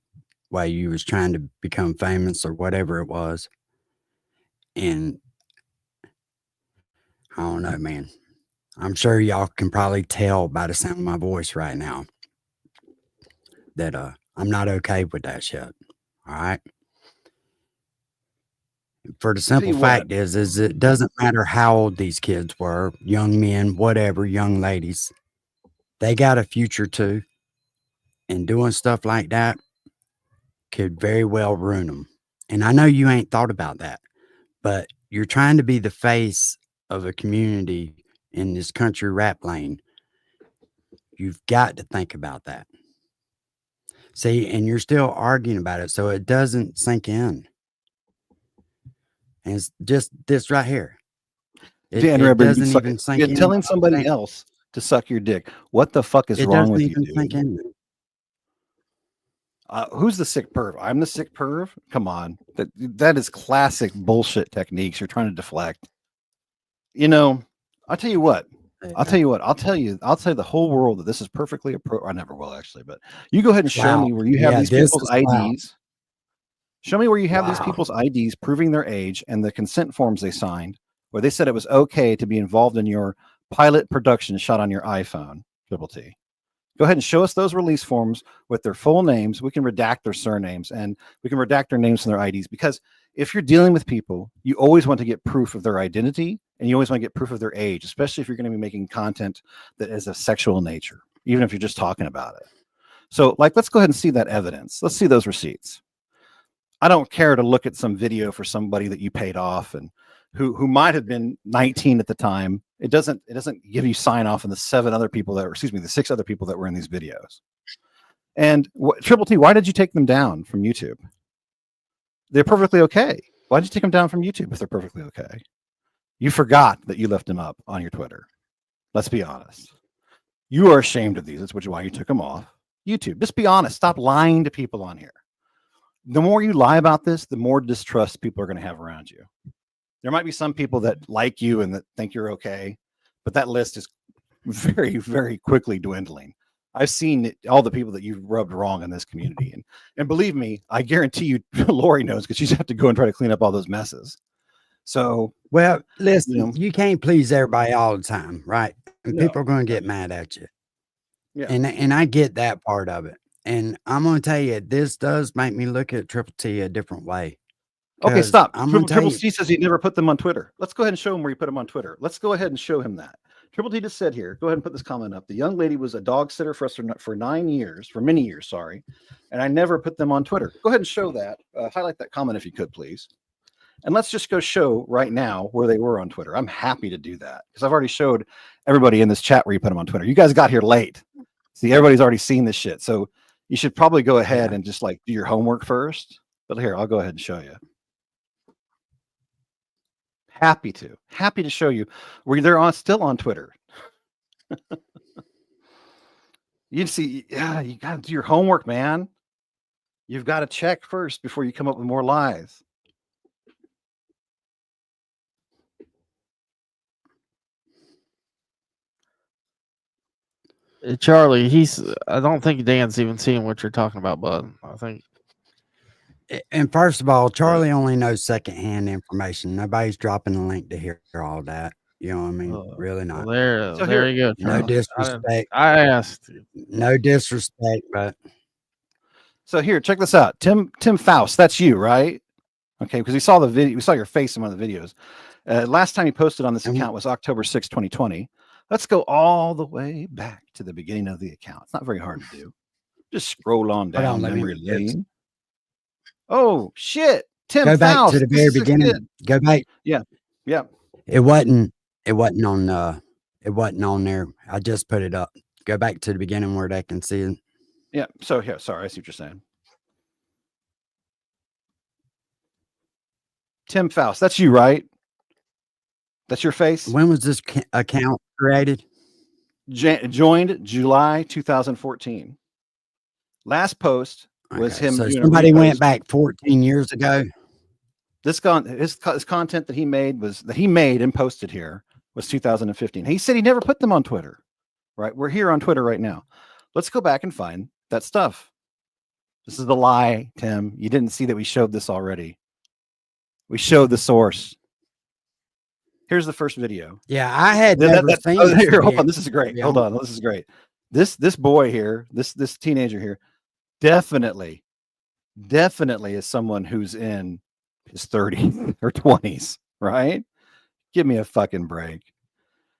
while you was trying to become famous or whatever it was. And I don't know, man. I'm sure y'all can probably tell by the sound of my voice right now that I'm not okay with that shit. All right. For the simple fact is it doesn't matter how old these kids were, young men, whatever, young ladies. They got a future too. And doing stuff like that could very well ruin them. And I know you ain't thought about that, but you're trying to be the face of a community in this country rap lane. You've got to think about that. See, and you're still arguing about it, so it doesn't sink in. And it's just this right here. Dan it Rebber, doesn't even sink you're in. telling somebody else to suck your dick. What the fuck is It wrong doesn't with you, even sink dude? in. Who's the sick perv? I'm the sick perv? Come on. That is classic bullshit techniques. You're trying to deflect. You know, I'll tell you what. I'll tell you the whole world that this is perfectly appropriate. I never will actually, but you go ahead and show me where you have these people's IDs. Show me where you have these people's IDs proving their age and the consent forms they signed, where they said it was okay to be involved in your pilot production shot on your iPhone, Triple T. Go ahead and show us those release forms with their full names. We can redact their surnames and we can redact their names and their IDs, because if you're dealing with people, you always want to get proof of their identity and you always want to get proof of their age, especially if you're going to be making content that is of sexual nature, even if you're just talking about it. So, like, let's go ahead and see that evidence. Let's see those receipts. I don't care to look at some video for somebody that you paid off and who might have been 19 at the time. It doesn't give you sign off on the 6 other people that were in these videos. And Triple T, why did you take them down from YouTube? They're perfectly okay. Why did you take them down from YouTube if they're perfectly okay? You forgot that you left them up on your Twitter. Let's be honest. You are ashamed of these. That's why you took them off YouTube. Just be honest. Stop lying to people on here. The more you lie about this, the more distrust people are going to have around you. There might be some people that like you and that think you're okay, but that list is very, very quickly dwindling. I've seen all the people that you've rubbed wrong in this community. And believe me, I guarantee you, Lori knows, because she's have to go and try to clean up all those messes. So, well, listen, you can't please everybody all the time, right? And people are going to get mad at you. Yeah. And I get that part of it. And I'm going to tell you, this does make me look at Triple T a different way. Okay, stop. Triple T says he never put them on Twitter. Let's go ahead and show him where you put them on Twitter. Let's go ahead and show him that. Triple T just said here, go ahead and put this comment up. The young lady was a dog sitter for us for many years, sorry. And I never put them on Twitter. Go ahead and show that. Highlight that comment if you could, please. and let's just go show right now where they were on Twitter. I'm happy to do that because I've already showed everybody in this chat where you put them on Twitter. You guys got here late. See, everybody's already seen this shit. So you should probably go ahead and just like do your homework first. But here, I'll go ahead and show you. Happy to show you where they're still on Twitter. You see, yeah, you got to do your homework, man. You've got to check first before you come up with more lies. Charlie, I don't think Dan's even seeing what you're talking about, bud. I think. And first of all, Charlie only knows secondhand information. Nobody's dropping a link to hear all that. You know what I mean? Really not. Well, So there you go. No Charlie. disrespect. I asked. No disrespect, but So here, check this out. Tim Faust, that's you, right? Okay, because we saw the video, we saw your face in one of the videos. Last time you posted on this account was October 6, 2020. Let's go all the way back to the beginning of the account. It's not very hard to do. Just scroll on down memory lane. Oh shit. Tim go back Faust, to the very beginning. Go back. Yeah. It wasn't on there. I just put it up. Go back to the beginning where they can see it. Yeah. So here, sorry, I see what you're saying. Tim Faust, that's you, right? That's your face? When was this account created? Joined July 2014. Last post was him. So somebody went back 14 years ago. His content that he made and posted here was 2015. He said he never put them on Twitter. Right? We're here on Twitter right now. Let's go back and find that stuff. This is the lie, Tim. You didn't see that we showed this already. We showed the source. Here's the first video. Yeah, I had never seen it. Here, hold on. This is great. Hold on. This is great. This boy here, this teenager here, definitely is someone who's in his 30s or 20s, right? Give me a fucking break.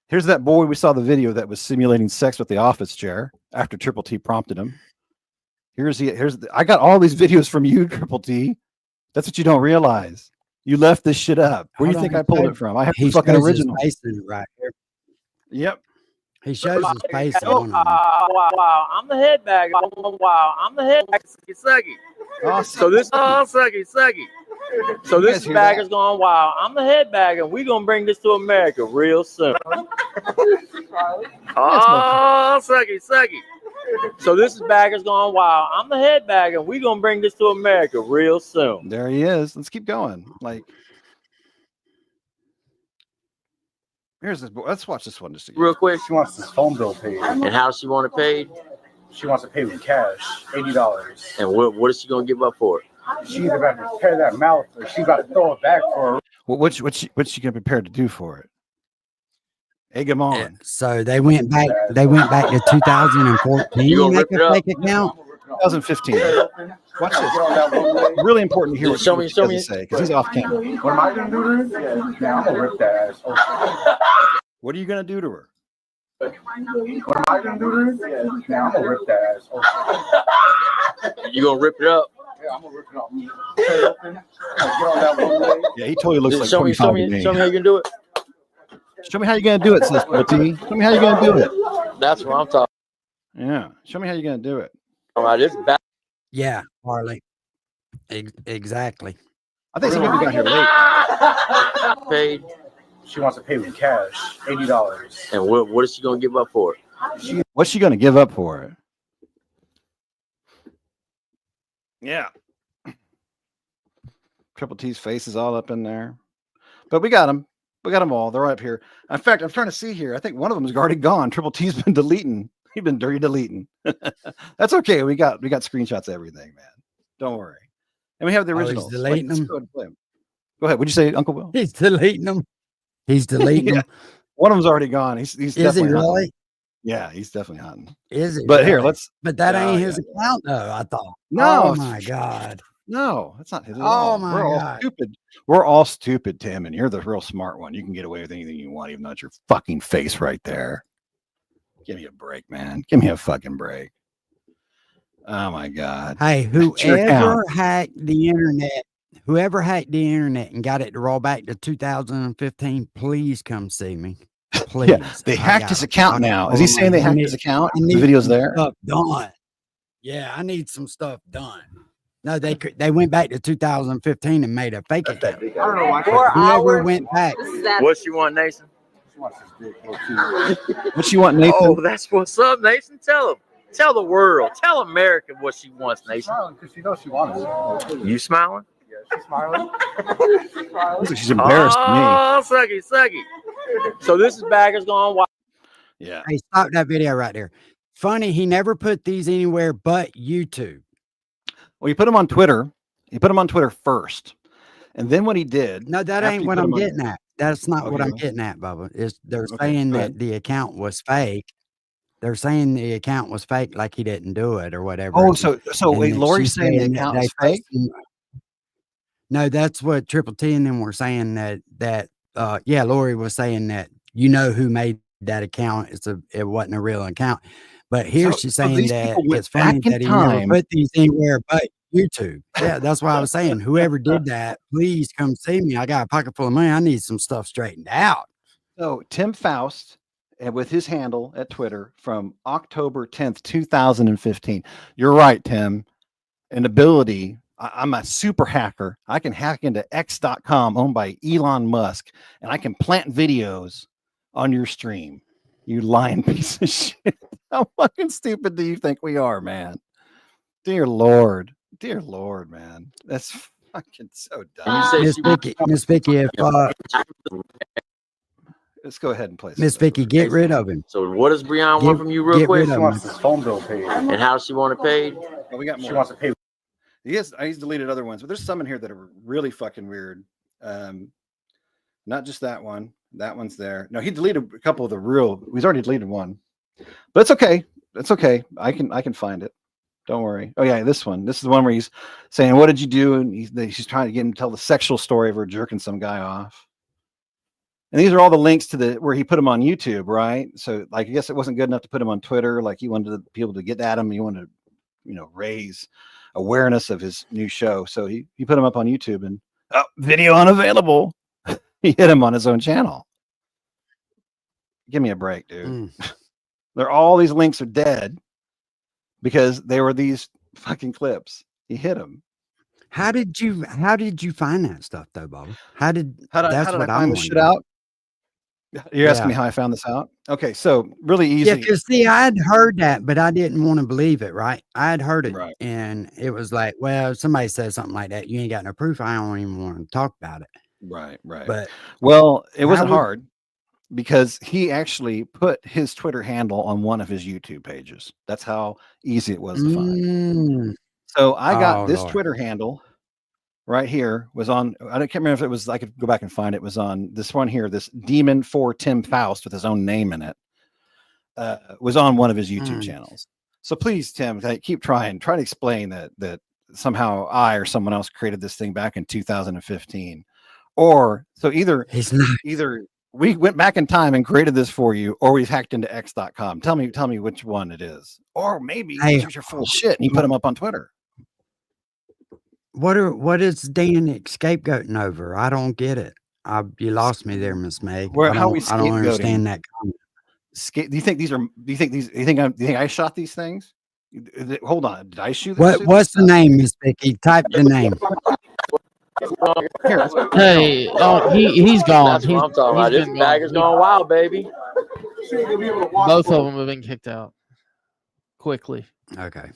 Here's that boy we saw the video that was simulating sex with the office chair after Triple T prompted him. I got all these videos from you, Triple T. That's what you don't realize. You left this shit up. Where do you think I pulled it from? I have the fucking original. His face right here. Yep. He shows his face on him. Wow, I'm the head bagger. Wow, I'm the head bagger. Sucky. Awesome. So this sucky. So this is baggers going wild. I'm the head bagger. We're gonna bring this to America real soon. Sucky. So this is baggers going wild. I'm the head bagger. We're gonna bring this to America real soon. There he is. Let's keep going. Like, here's this boy. Let's watch this one just again. Real quick. She wants this phone bill paid. And how she want it paid? She wants to pay with cash, $80. And what is she gonna give up for it? She either about to tear that mouth or she's about to throw it back for her. Well, what's she gonna prepare to do for it? Egg him on. So they went back to 2014 You gonna to make rip it a up? fake account. 2015. Watch this. Really important to hear what Show me. say because he's off camera. What am I gonna do to her? Yeah, I'm gonna rip that ass. What are you gonna do to her? What am I gonna do to her? Yeah, I'm gonna rip that ass. You gonna rip it up? Yeah, I'm gonna rip it off. Get on that one leg. Yeah, he totally looks like Show me 25 to me. how you can do it. Show me how you're gonna do it, Sister T. Show me how you're gonna do it. That's what I'm talking Yeah, show me how you're gonna do it. about. This back Yeah, Harley. Exactly. I think some people got here late. paid. She wants to pay with cash, $80. And what is she gonna give up for it? What's she gonna give up for it? Yeah. Triple T's face is all up in there, but we got them. We got them all. They're right up here. In fact, I'm trying to see here. I think one of them is already gone. Triple T's been deleting. He's been dirty deleting. That's okay. We got screenshots of everything, man. Don't worry. And we have the originals. He's deleting them. Go ahead and play them. Go ahead. What'd you say, Uncle Will? He's deleting them. He's deleting them. One of them's already gone. He's Is he definitely really? hunting. Yeah, he's definitely hunting. Is it? But here, really? but that Oh, ain't his yeah. account though. I thought. No. Oh my God. No, that's not his. At Oh, all. my We're all God. stupid. We're all stupid, Tim, and you're the real smart one. You can get away with anything you want, even though it's your fucking face right there. Give me a break, man. Give me a fucking break. Oh my God. Hey, That's your whoever account. hacked the internet whoever hacked the internet and got it to roll back to 2015, please come see me. Please. Yeah, they hacked his account now. Is he saying they hacked his account? I The need video's some there. stuff done. Yeah, I need some stuff done. No, they went back to 2015 and made a fake account. I don't know why. Whoever went back, What you want, Nathan? She wants this big little too. What you want, Nathan? Oh, that's what's up, Nathan. Tell him. Tell the world. Tell America what she wants, Nathan. Smiling because she knows she wants it. You smiling? Yeah, she's smiling. Looks like she's embarrassed to me. Oh, sucky. So this is Baggers Gone Wild. Yeah. hey, stop that video right there. Funny, he never put these anywhere but YouTube. Well, you put him on Twitter. You put him on Twitter first. And then what he did. No, that after ain't you what put I'm him on- getting at. That's not what Okay. I'm getting at, Bubba. Is they're Okay, saying go that ahead. the account was fake. They're saying the account was fake, like he didn't do it or whatever. Oh, And- so and wait, then Lori's she's saying the that account they is fake? posted- No, that's what Triple T and them were saying that yeah, Lori was saying that who made that account. It wasn't a real account. But here So- she's so saying these that people went it's funny back in that he never time. put these anywhere but YouTube. Yeah, that's why I was saying whoever did that, please come see me. I got a pocket full of money. I need some stuff straightened out. So Tim Faust, with his handle at Twitter from October 10th, 2015. You're right, Tim. An ability. I'm a super hacker. I can hack into X.com, owned by Elon Musk, and I can plant videos on your stream. You lying piece of shit. How fucking stupid do you think we are, man? Dear Lord, man. That's fucking so dumb. say Miss Vicky, if Let's go ahead and play. Miss Vicky, get rid of him. So what does Breon want from you real get quick? rid She of wants him. this phone bill paid. And how does she want it paid? Oh, we got more. She wants to pay. He's deleted other ones, but there's some in here that are really fucking weird. Not just that one. That one's there. No, he deleted a couple of the real. He's already deleted one, but it's okay. It's okay. I can find it. Don't worry. Oh yeah, this one. This is the one where he's saying, "What did you do?" And she's trying to get him to tell the sexual story of her jerking some guy off. And these are all the links to where he put them on YouTube, right? So, like, I guess it wasn't good enough to put him on Twitter. Like, he wanted people to get at him. He wanted to, raise awareness of his new show. So he put him up on YouTube, and video unavailable. He hit him on his own channel. Give me a break, dude. All these links are dead because they were these fucking clips. He hit him. How did you find that stuff though, Bob? How did I find this shit out? You're asking me how I found this out? Okay, so really easy. Yeah, because see, I'd heard that, but I didn't want to believe it, right? I'd heard it, Right. and it was like, well, if somebody says something like that, you ain't got no proof. I don't even want to talk about it. Right. But Well, it wasn't would- hard because he actually put his Twitter handle on one of his YouTube pages. That's how easy it was to find. So I got this Lord. Twitter handle right here was on. I can't remember if it was. I could go back and find it. It was on this one here. This Demon for Tim Faust with his own name in it was on one of his YouTube channels. So please, Tim, keep trying. Try to explain that somehow I or someone else created this thing back in 2015, or so either we went back in time and created this for you, or we've hacked into X.com. Tell me which one it is, or maybe you're full of shit and you put them up on Twitter. What is Dan scapegoating over? I don't get it. You lost me there, Miss Meg. Where I how we don't understand that comment. Do you think these are? Do you think I shot these things? Hold on, did I shoot? shoot What's the name, Miss Vicky? Type the name. Here, Hey, he's gone. That's what I'm talking about. This Baggers Gone Wild, baby. Both of them have been kicked out quickly. Okay.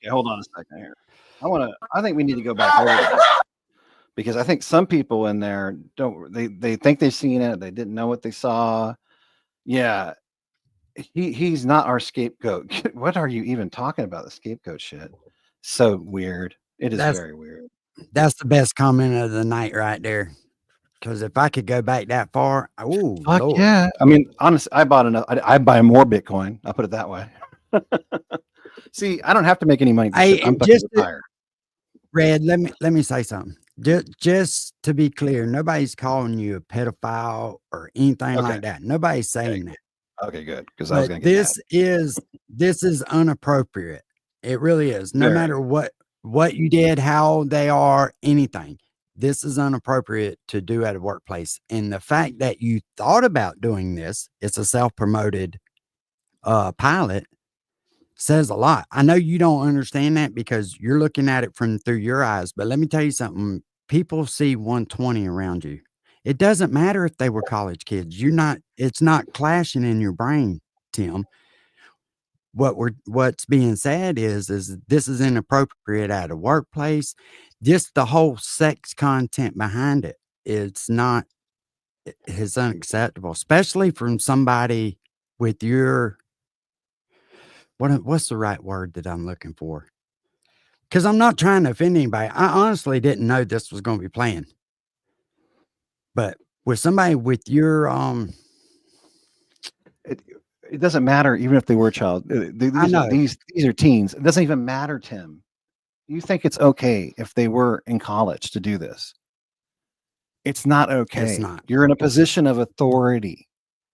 Yeah, hold on a second here. I think we need to go back over this because I think some people in there they think they've seen it. They didn't know what they saw. Yeah. He's not our scapegoat. What are you even talking about? The scapegoat shit. So weird. It is very weird. That's the best comment of the night right there. Because if I could go back that far, Fuck yeah. I mean, honestly, I bought enough. I buy more Bitcoin. I'll put it that way. See, I don't have to make any money. I'm just retired. Red, let me say something. Just to be clear, nobody's calling you a pedophile or anything like that. Nobody's saying that. Okay, good. Because I was going to get this is inappropriate. It really is. No matter what what you did, how they are, anything. This is inappropriate to do at a workplace. And the fact that you thought about doing this, it's a self-promoted pilot, says a lot. I know you don't understand that because you're looking at it from through your eyes, but let me tell you something. People see 120 around you. It doesn't matter if they were college kids. It's not clashing in your brain, Tim. What's being said is this is inappropriate at a workplace. Just the whole sex content behind it. It's unacceptable, especially from somebody with your what's the right word that I'm looking for? Because I'm not trying to offend anybody. I honestly didn't know this was going to be playing. But with somebody with your it doesn't matter even if they were a child. These are teens. It doesn't even matter, Tim. You think it's okay if they were in college to do this? It's not okay. It's not. You're in a position of authority.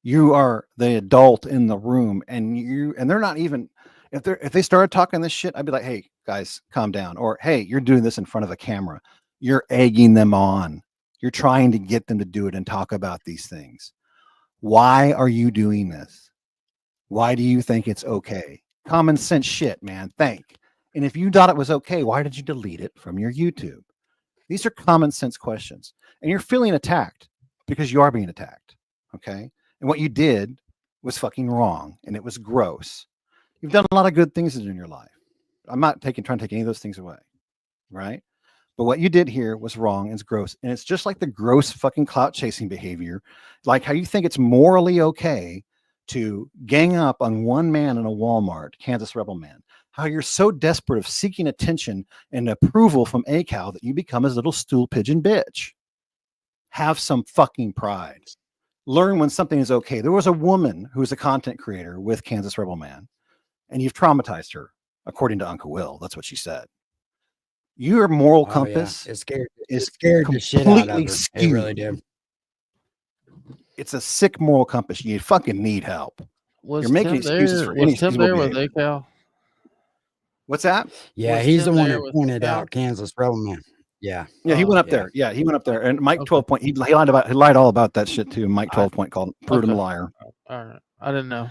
You are the adult in the room, and they're not even, if they started talking this shit, I'd be like, hey guys, calm down. Or, hey, you're doing this in front of a camera. You're egging them on. You're trying to get them to do it and talk about these things. Why are you doing this? Why do you think it's okay? Common sense shit, man. And if you thought it was okay, why did you delete it from your YouTube? These are common sense questions. And you're feeling attacked because you are being attacked. Okay. And what you did was fucking wrong. And it was gross. You've done a lot of good things in your life. I'm not trying to take any of those things away. Right. But what you did here was wrong and it's gross. And it's just like the gross fucking clout chasing behavior. Like how you think it's morally okay to gang up on one man in a Walmart, Kansas Rebel Man. How you're so desperate of seeking attention and approval from ACAL that you become his little stool pigeon bitch. Have some fucking pride. Learn when something is okay. There was a woman who was a content creator with Kansas Rebel Man, and you've traumatized her, according to Uncle Will. That's what she said. Your moral compass is scared the shit out of her. It really did. It's a sick moral compass. You fucking need help. You're making excuses for any Tim there with ACAL? What's that? Yeah, he's the one that pointed out Kansas Rebel Man. Yeah. Yeah, he went up there. Yeah, he went up there. And Mike 12 Point, he lied all about that shit too. Mike 12 Point proved him a liar. All right. I didn't know.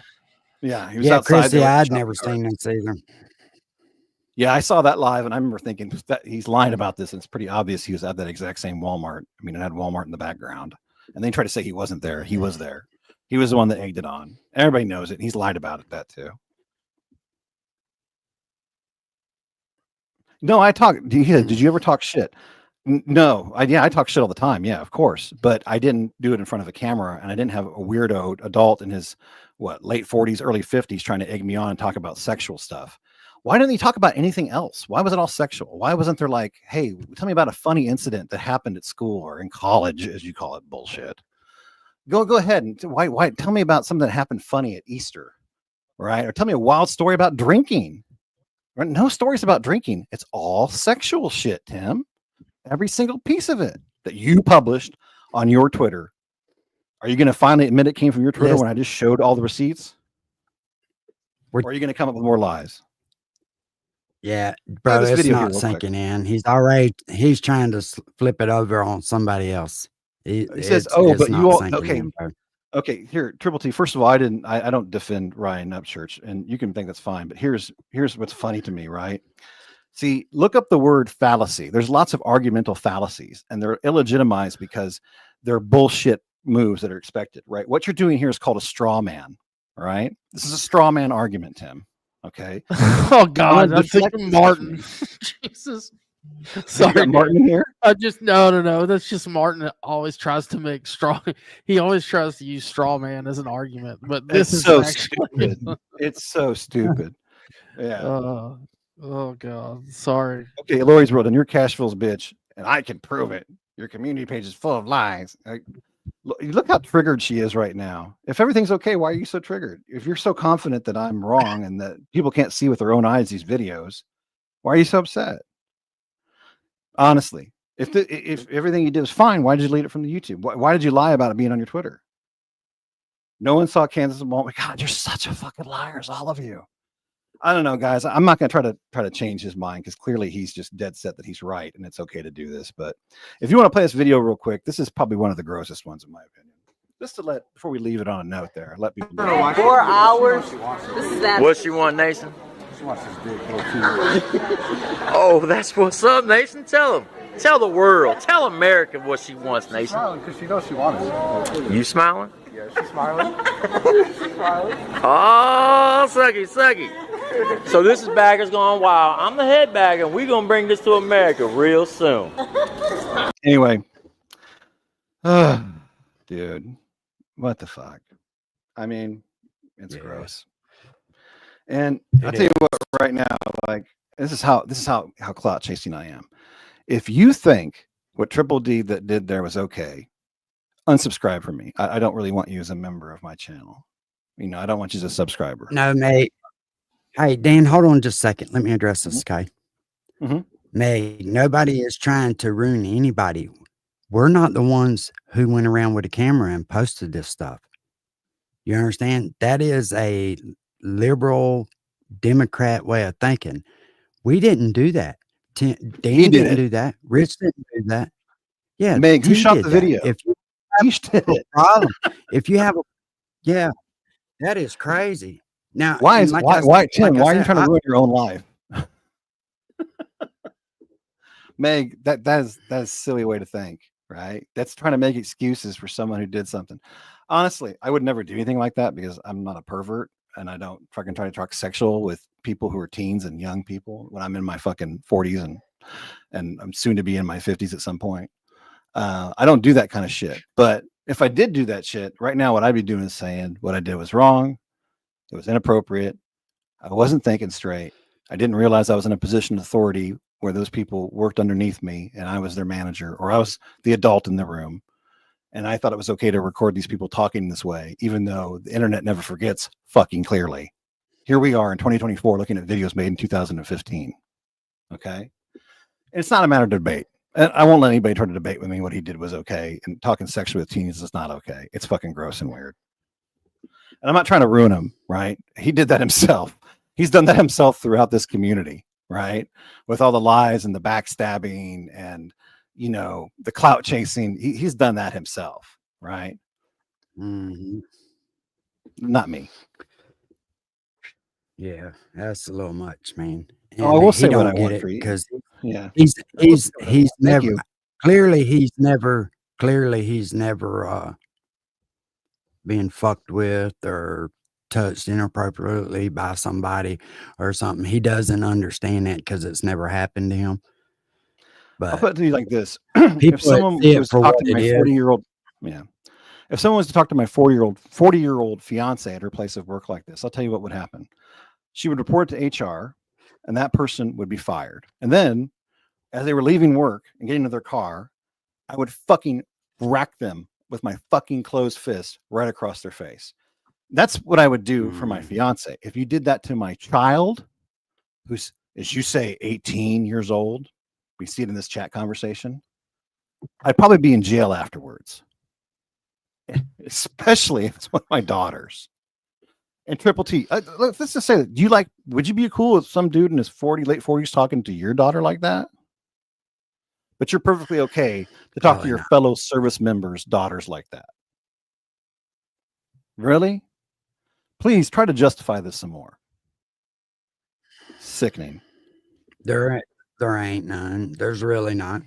Yeah, he was outside. Chrissy, I'd never seen this either. Yeah, I saw that live and I remember thinking that he's lying about this. And it's pretty obvious he was at that exact same Walmart. I mean, it had Walmart in the background. And they tried to say he wasn't there. He was there. He was the one that egged it on. Everybody knows it. He's lied about it, that too. No, I talk. Did you ever talk shit? No, I talk shit all the time. Yeah, of course. But I didn't do it in front of a camera, and I didn't have a weirdo adult in his late 40s, early 50s trying to egg me on and talk about sexual stuff. Why didn't he talk about anything else? Why was it all sexual? Why wasn't there like, hey, tell me about a funny incident that happened at school or in college, as you call it, bullshit. Go ahead and why tell me about something that happened funny at Easter, right? Or tell me a wild story about drinking. Right? No stories about drinking. It's all sexual shit, Tim. Every single piece of it that you published on your Twitter. Are you going to finally admit it came from your Twitter when I just showed all the receipts? Or are you going to come up with more lies? Yeah, bro, it's not sinking in. He's trying to flip it over on somebody else. He says, "Oh, but you all okay? Okay, here, Triple T. First of all, I don't defend Ryan Upchurch, and you can think that's fine. But here's what's funny to me, right? See, look up the word fallacy. There's lots of argumental fallacies, and they're illegitimized because they're bullshit moves that are expected, right? What you're doing here is called a straw man, right? This is a straw man argument, Tim. Okay. Oh God, I'm thinking Martin. Jesus. Sorry, Martin in here. I just no. That's just Martin that always tries to make straw. He always tries to use straw man as an argument, but this is so actually stupid. It's so stupid. Yeah. Oh God. Sorry. Okay, Lori's World, and you're Cashville's bitch, and I can prove it. Your community page is full of lies. Look how triggered she is right now. If everything's okay, why are you so triggered? If you're so confident that I'm wrong and that people can't see with their own eyes these videos, why are you so upset? Honestly, if everything you did was fine, why did you delete it from the YouTube? Why did you lie about it being on your Twitter? No one saw Kansas. Oh my God, you're such a fucking liars, all of you. I don't know, guys. I'm not going to try to change his mind because clearly he's just dead set that he's right and it's okay to do this. But if you want to play this video real quick, this is probably one of the grossest ones in my opinion. Just to let before we leave it on a note there, let people know. 4 hours. This is that. What she want, Nation? She wants his dick little Oh, that's what's up, Nation. Tell them. Tell the world. Tell America what she wants, Nation. smiling because she knows she wants it. You smiling? Yeah, she's smiling. She's smiling. Oh, sucky, sucky. So this is Baggers Gone Wild. I'm the head bagger, and we're going to bring this to America real soon. Anyway, dude, what the fuck? I mean, it's gross. And I'll tell you what, right now, like this is how clout chasing I am. If you think what Triple D that did there was okay, unsubscribe from me. I don't really want you as a member of my channel. You know, I don't want you as a subscriber. No, mate. Hey, Dan, hold on just a second. Let me address this guy. Meg, nobody is trying to ruin anybody. We're not the ones who went around with a camera and posted this stuff. You understand? That is a liberal Democrat way of thinking. We didn't do that. Dan didn't do that. Rich didn't do that. Yeah, Meg, who T shot did the that. video? If you have a problem, if you have a, yeah, that is crazy. Now, Why and Tim? Why are you trying to I- ruin your own life? Meg, that's a silly way to think, right? That's trying to make excuses for someone who did something. Honestly, I would never do anything like that because I'm not a pervert and I don't fucking try to talk sexual with people who are teens and young people when I'm in my fucking 40s and I'm soon to be in my 50s at some point. I don't do that kind of shit. But if I did do that shit right now, what I'd be doing is saying what I did was wrong. It was inappropriate. I wasn't thinking straight. I didn't realize I was in a position of authority where those people worked underneath me and I was their manager or I was the adult in the room. And I thought it was okay to record these people talking this way, even though the internet never forgets fucking clearly. Here we are in 2024 looking at videos made in 2015. Okay. And it's not a matter of debate. And I won't let anybody try to debate with me what he did was okay. And talking sexually with teens is not okay. It's fucking gross and weird. And I'm not trying to ruin him, right? He did that himself. He's done that himself throughout this community, right? With all the lies and the backstabbing and, you know, the clout chasing. He's done that himself, right? Mhm. Not me. Yeah, that's a little much, man. Oh, I will he say what don't I get want it for you. because Yeah. he's Thank never you. clearly he's never been fucked with or touched inappropriately by somebody or something. He doesn't understand that because it's never happened to him. I'll But put it to you like this. people If someone see it was to for talk what to it my is. 40-year-old, yeah. If someone was to talk to my 40-year-old fiance at her place of work like this, I'll tell you what would happen. She would report it to HR and that person would be fired. And then as they were leaving work and getting into their car, I would fucking rack them with my fucking closed fist right across their face. That's what I would do for my fiance. If you did that to my child, who's, as you say, 18 years old, we see it in this chat conversation, I'd probably be in jail afterwards. Especially if it's one of my daughters. And Triple T, let's just say that would you be cool with some dude in his late 40s talking to your daughter like that? But you're perfectly okay to talk to your fellow service members' daughters like that. Really? Please try to justify this some more. Sickening. There ain't none. There's really not.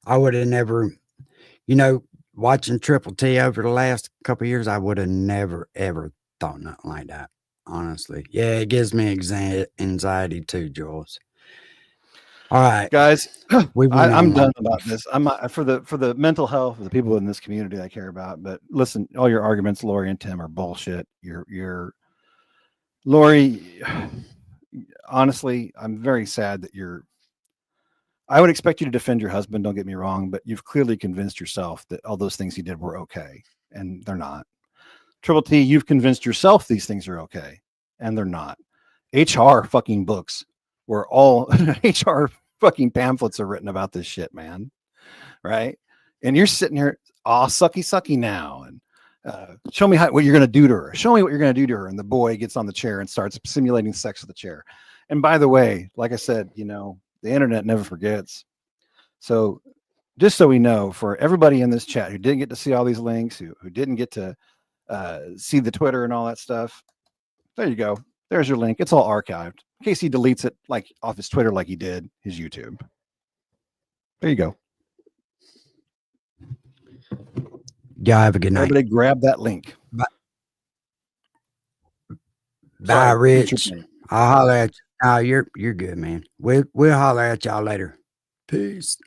I would have never, watching Triple T over the last couple of years, I would have never, ever thought nothing like that. Honestly. Yeah, it gives me anxiety too, Jules. All right, guys, I'm done on. about this. I'm not for the mental health of the people in this community I care about. But listen, all your arguments, Lori and Tim, are bullshit. You're Lori. Honestly, I'm very sad that I would expect you to defend your husband. Don't get me wrong, but you've clearly convinced yourself that all those things he did were okay, and they're not. Triple T, you've convinced yourself these things are okay, and they're not. HR fucking books where all HR fucking pamphlets are written about this shit, man. Right. And you're sitting here, sucky now. show me what you're going to do to her. Show me what you're going to do to her. And the boy gets on the chair and starts simulating sex with the chair. And by the way, like I said, you know, the internet never forgets. So just so we know, for everybody in this chat who didn't get to see all these links, who didn't get to see the Twitter and all that stuff, there you go. There's your link. It's all archived in case he deletes it like off his Twitter like he did his YouTube. There you go. Y'all have a good night. Everybody grab that link. Bye, Sorry, what's Rich. your name? I'll holler at you. Oh, you're good, man. We'll holler at y'all later. Peace.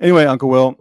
Anyway, Uncle Will,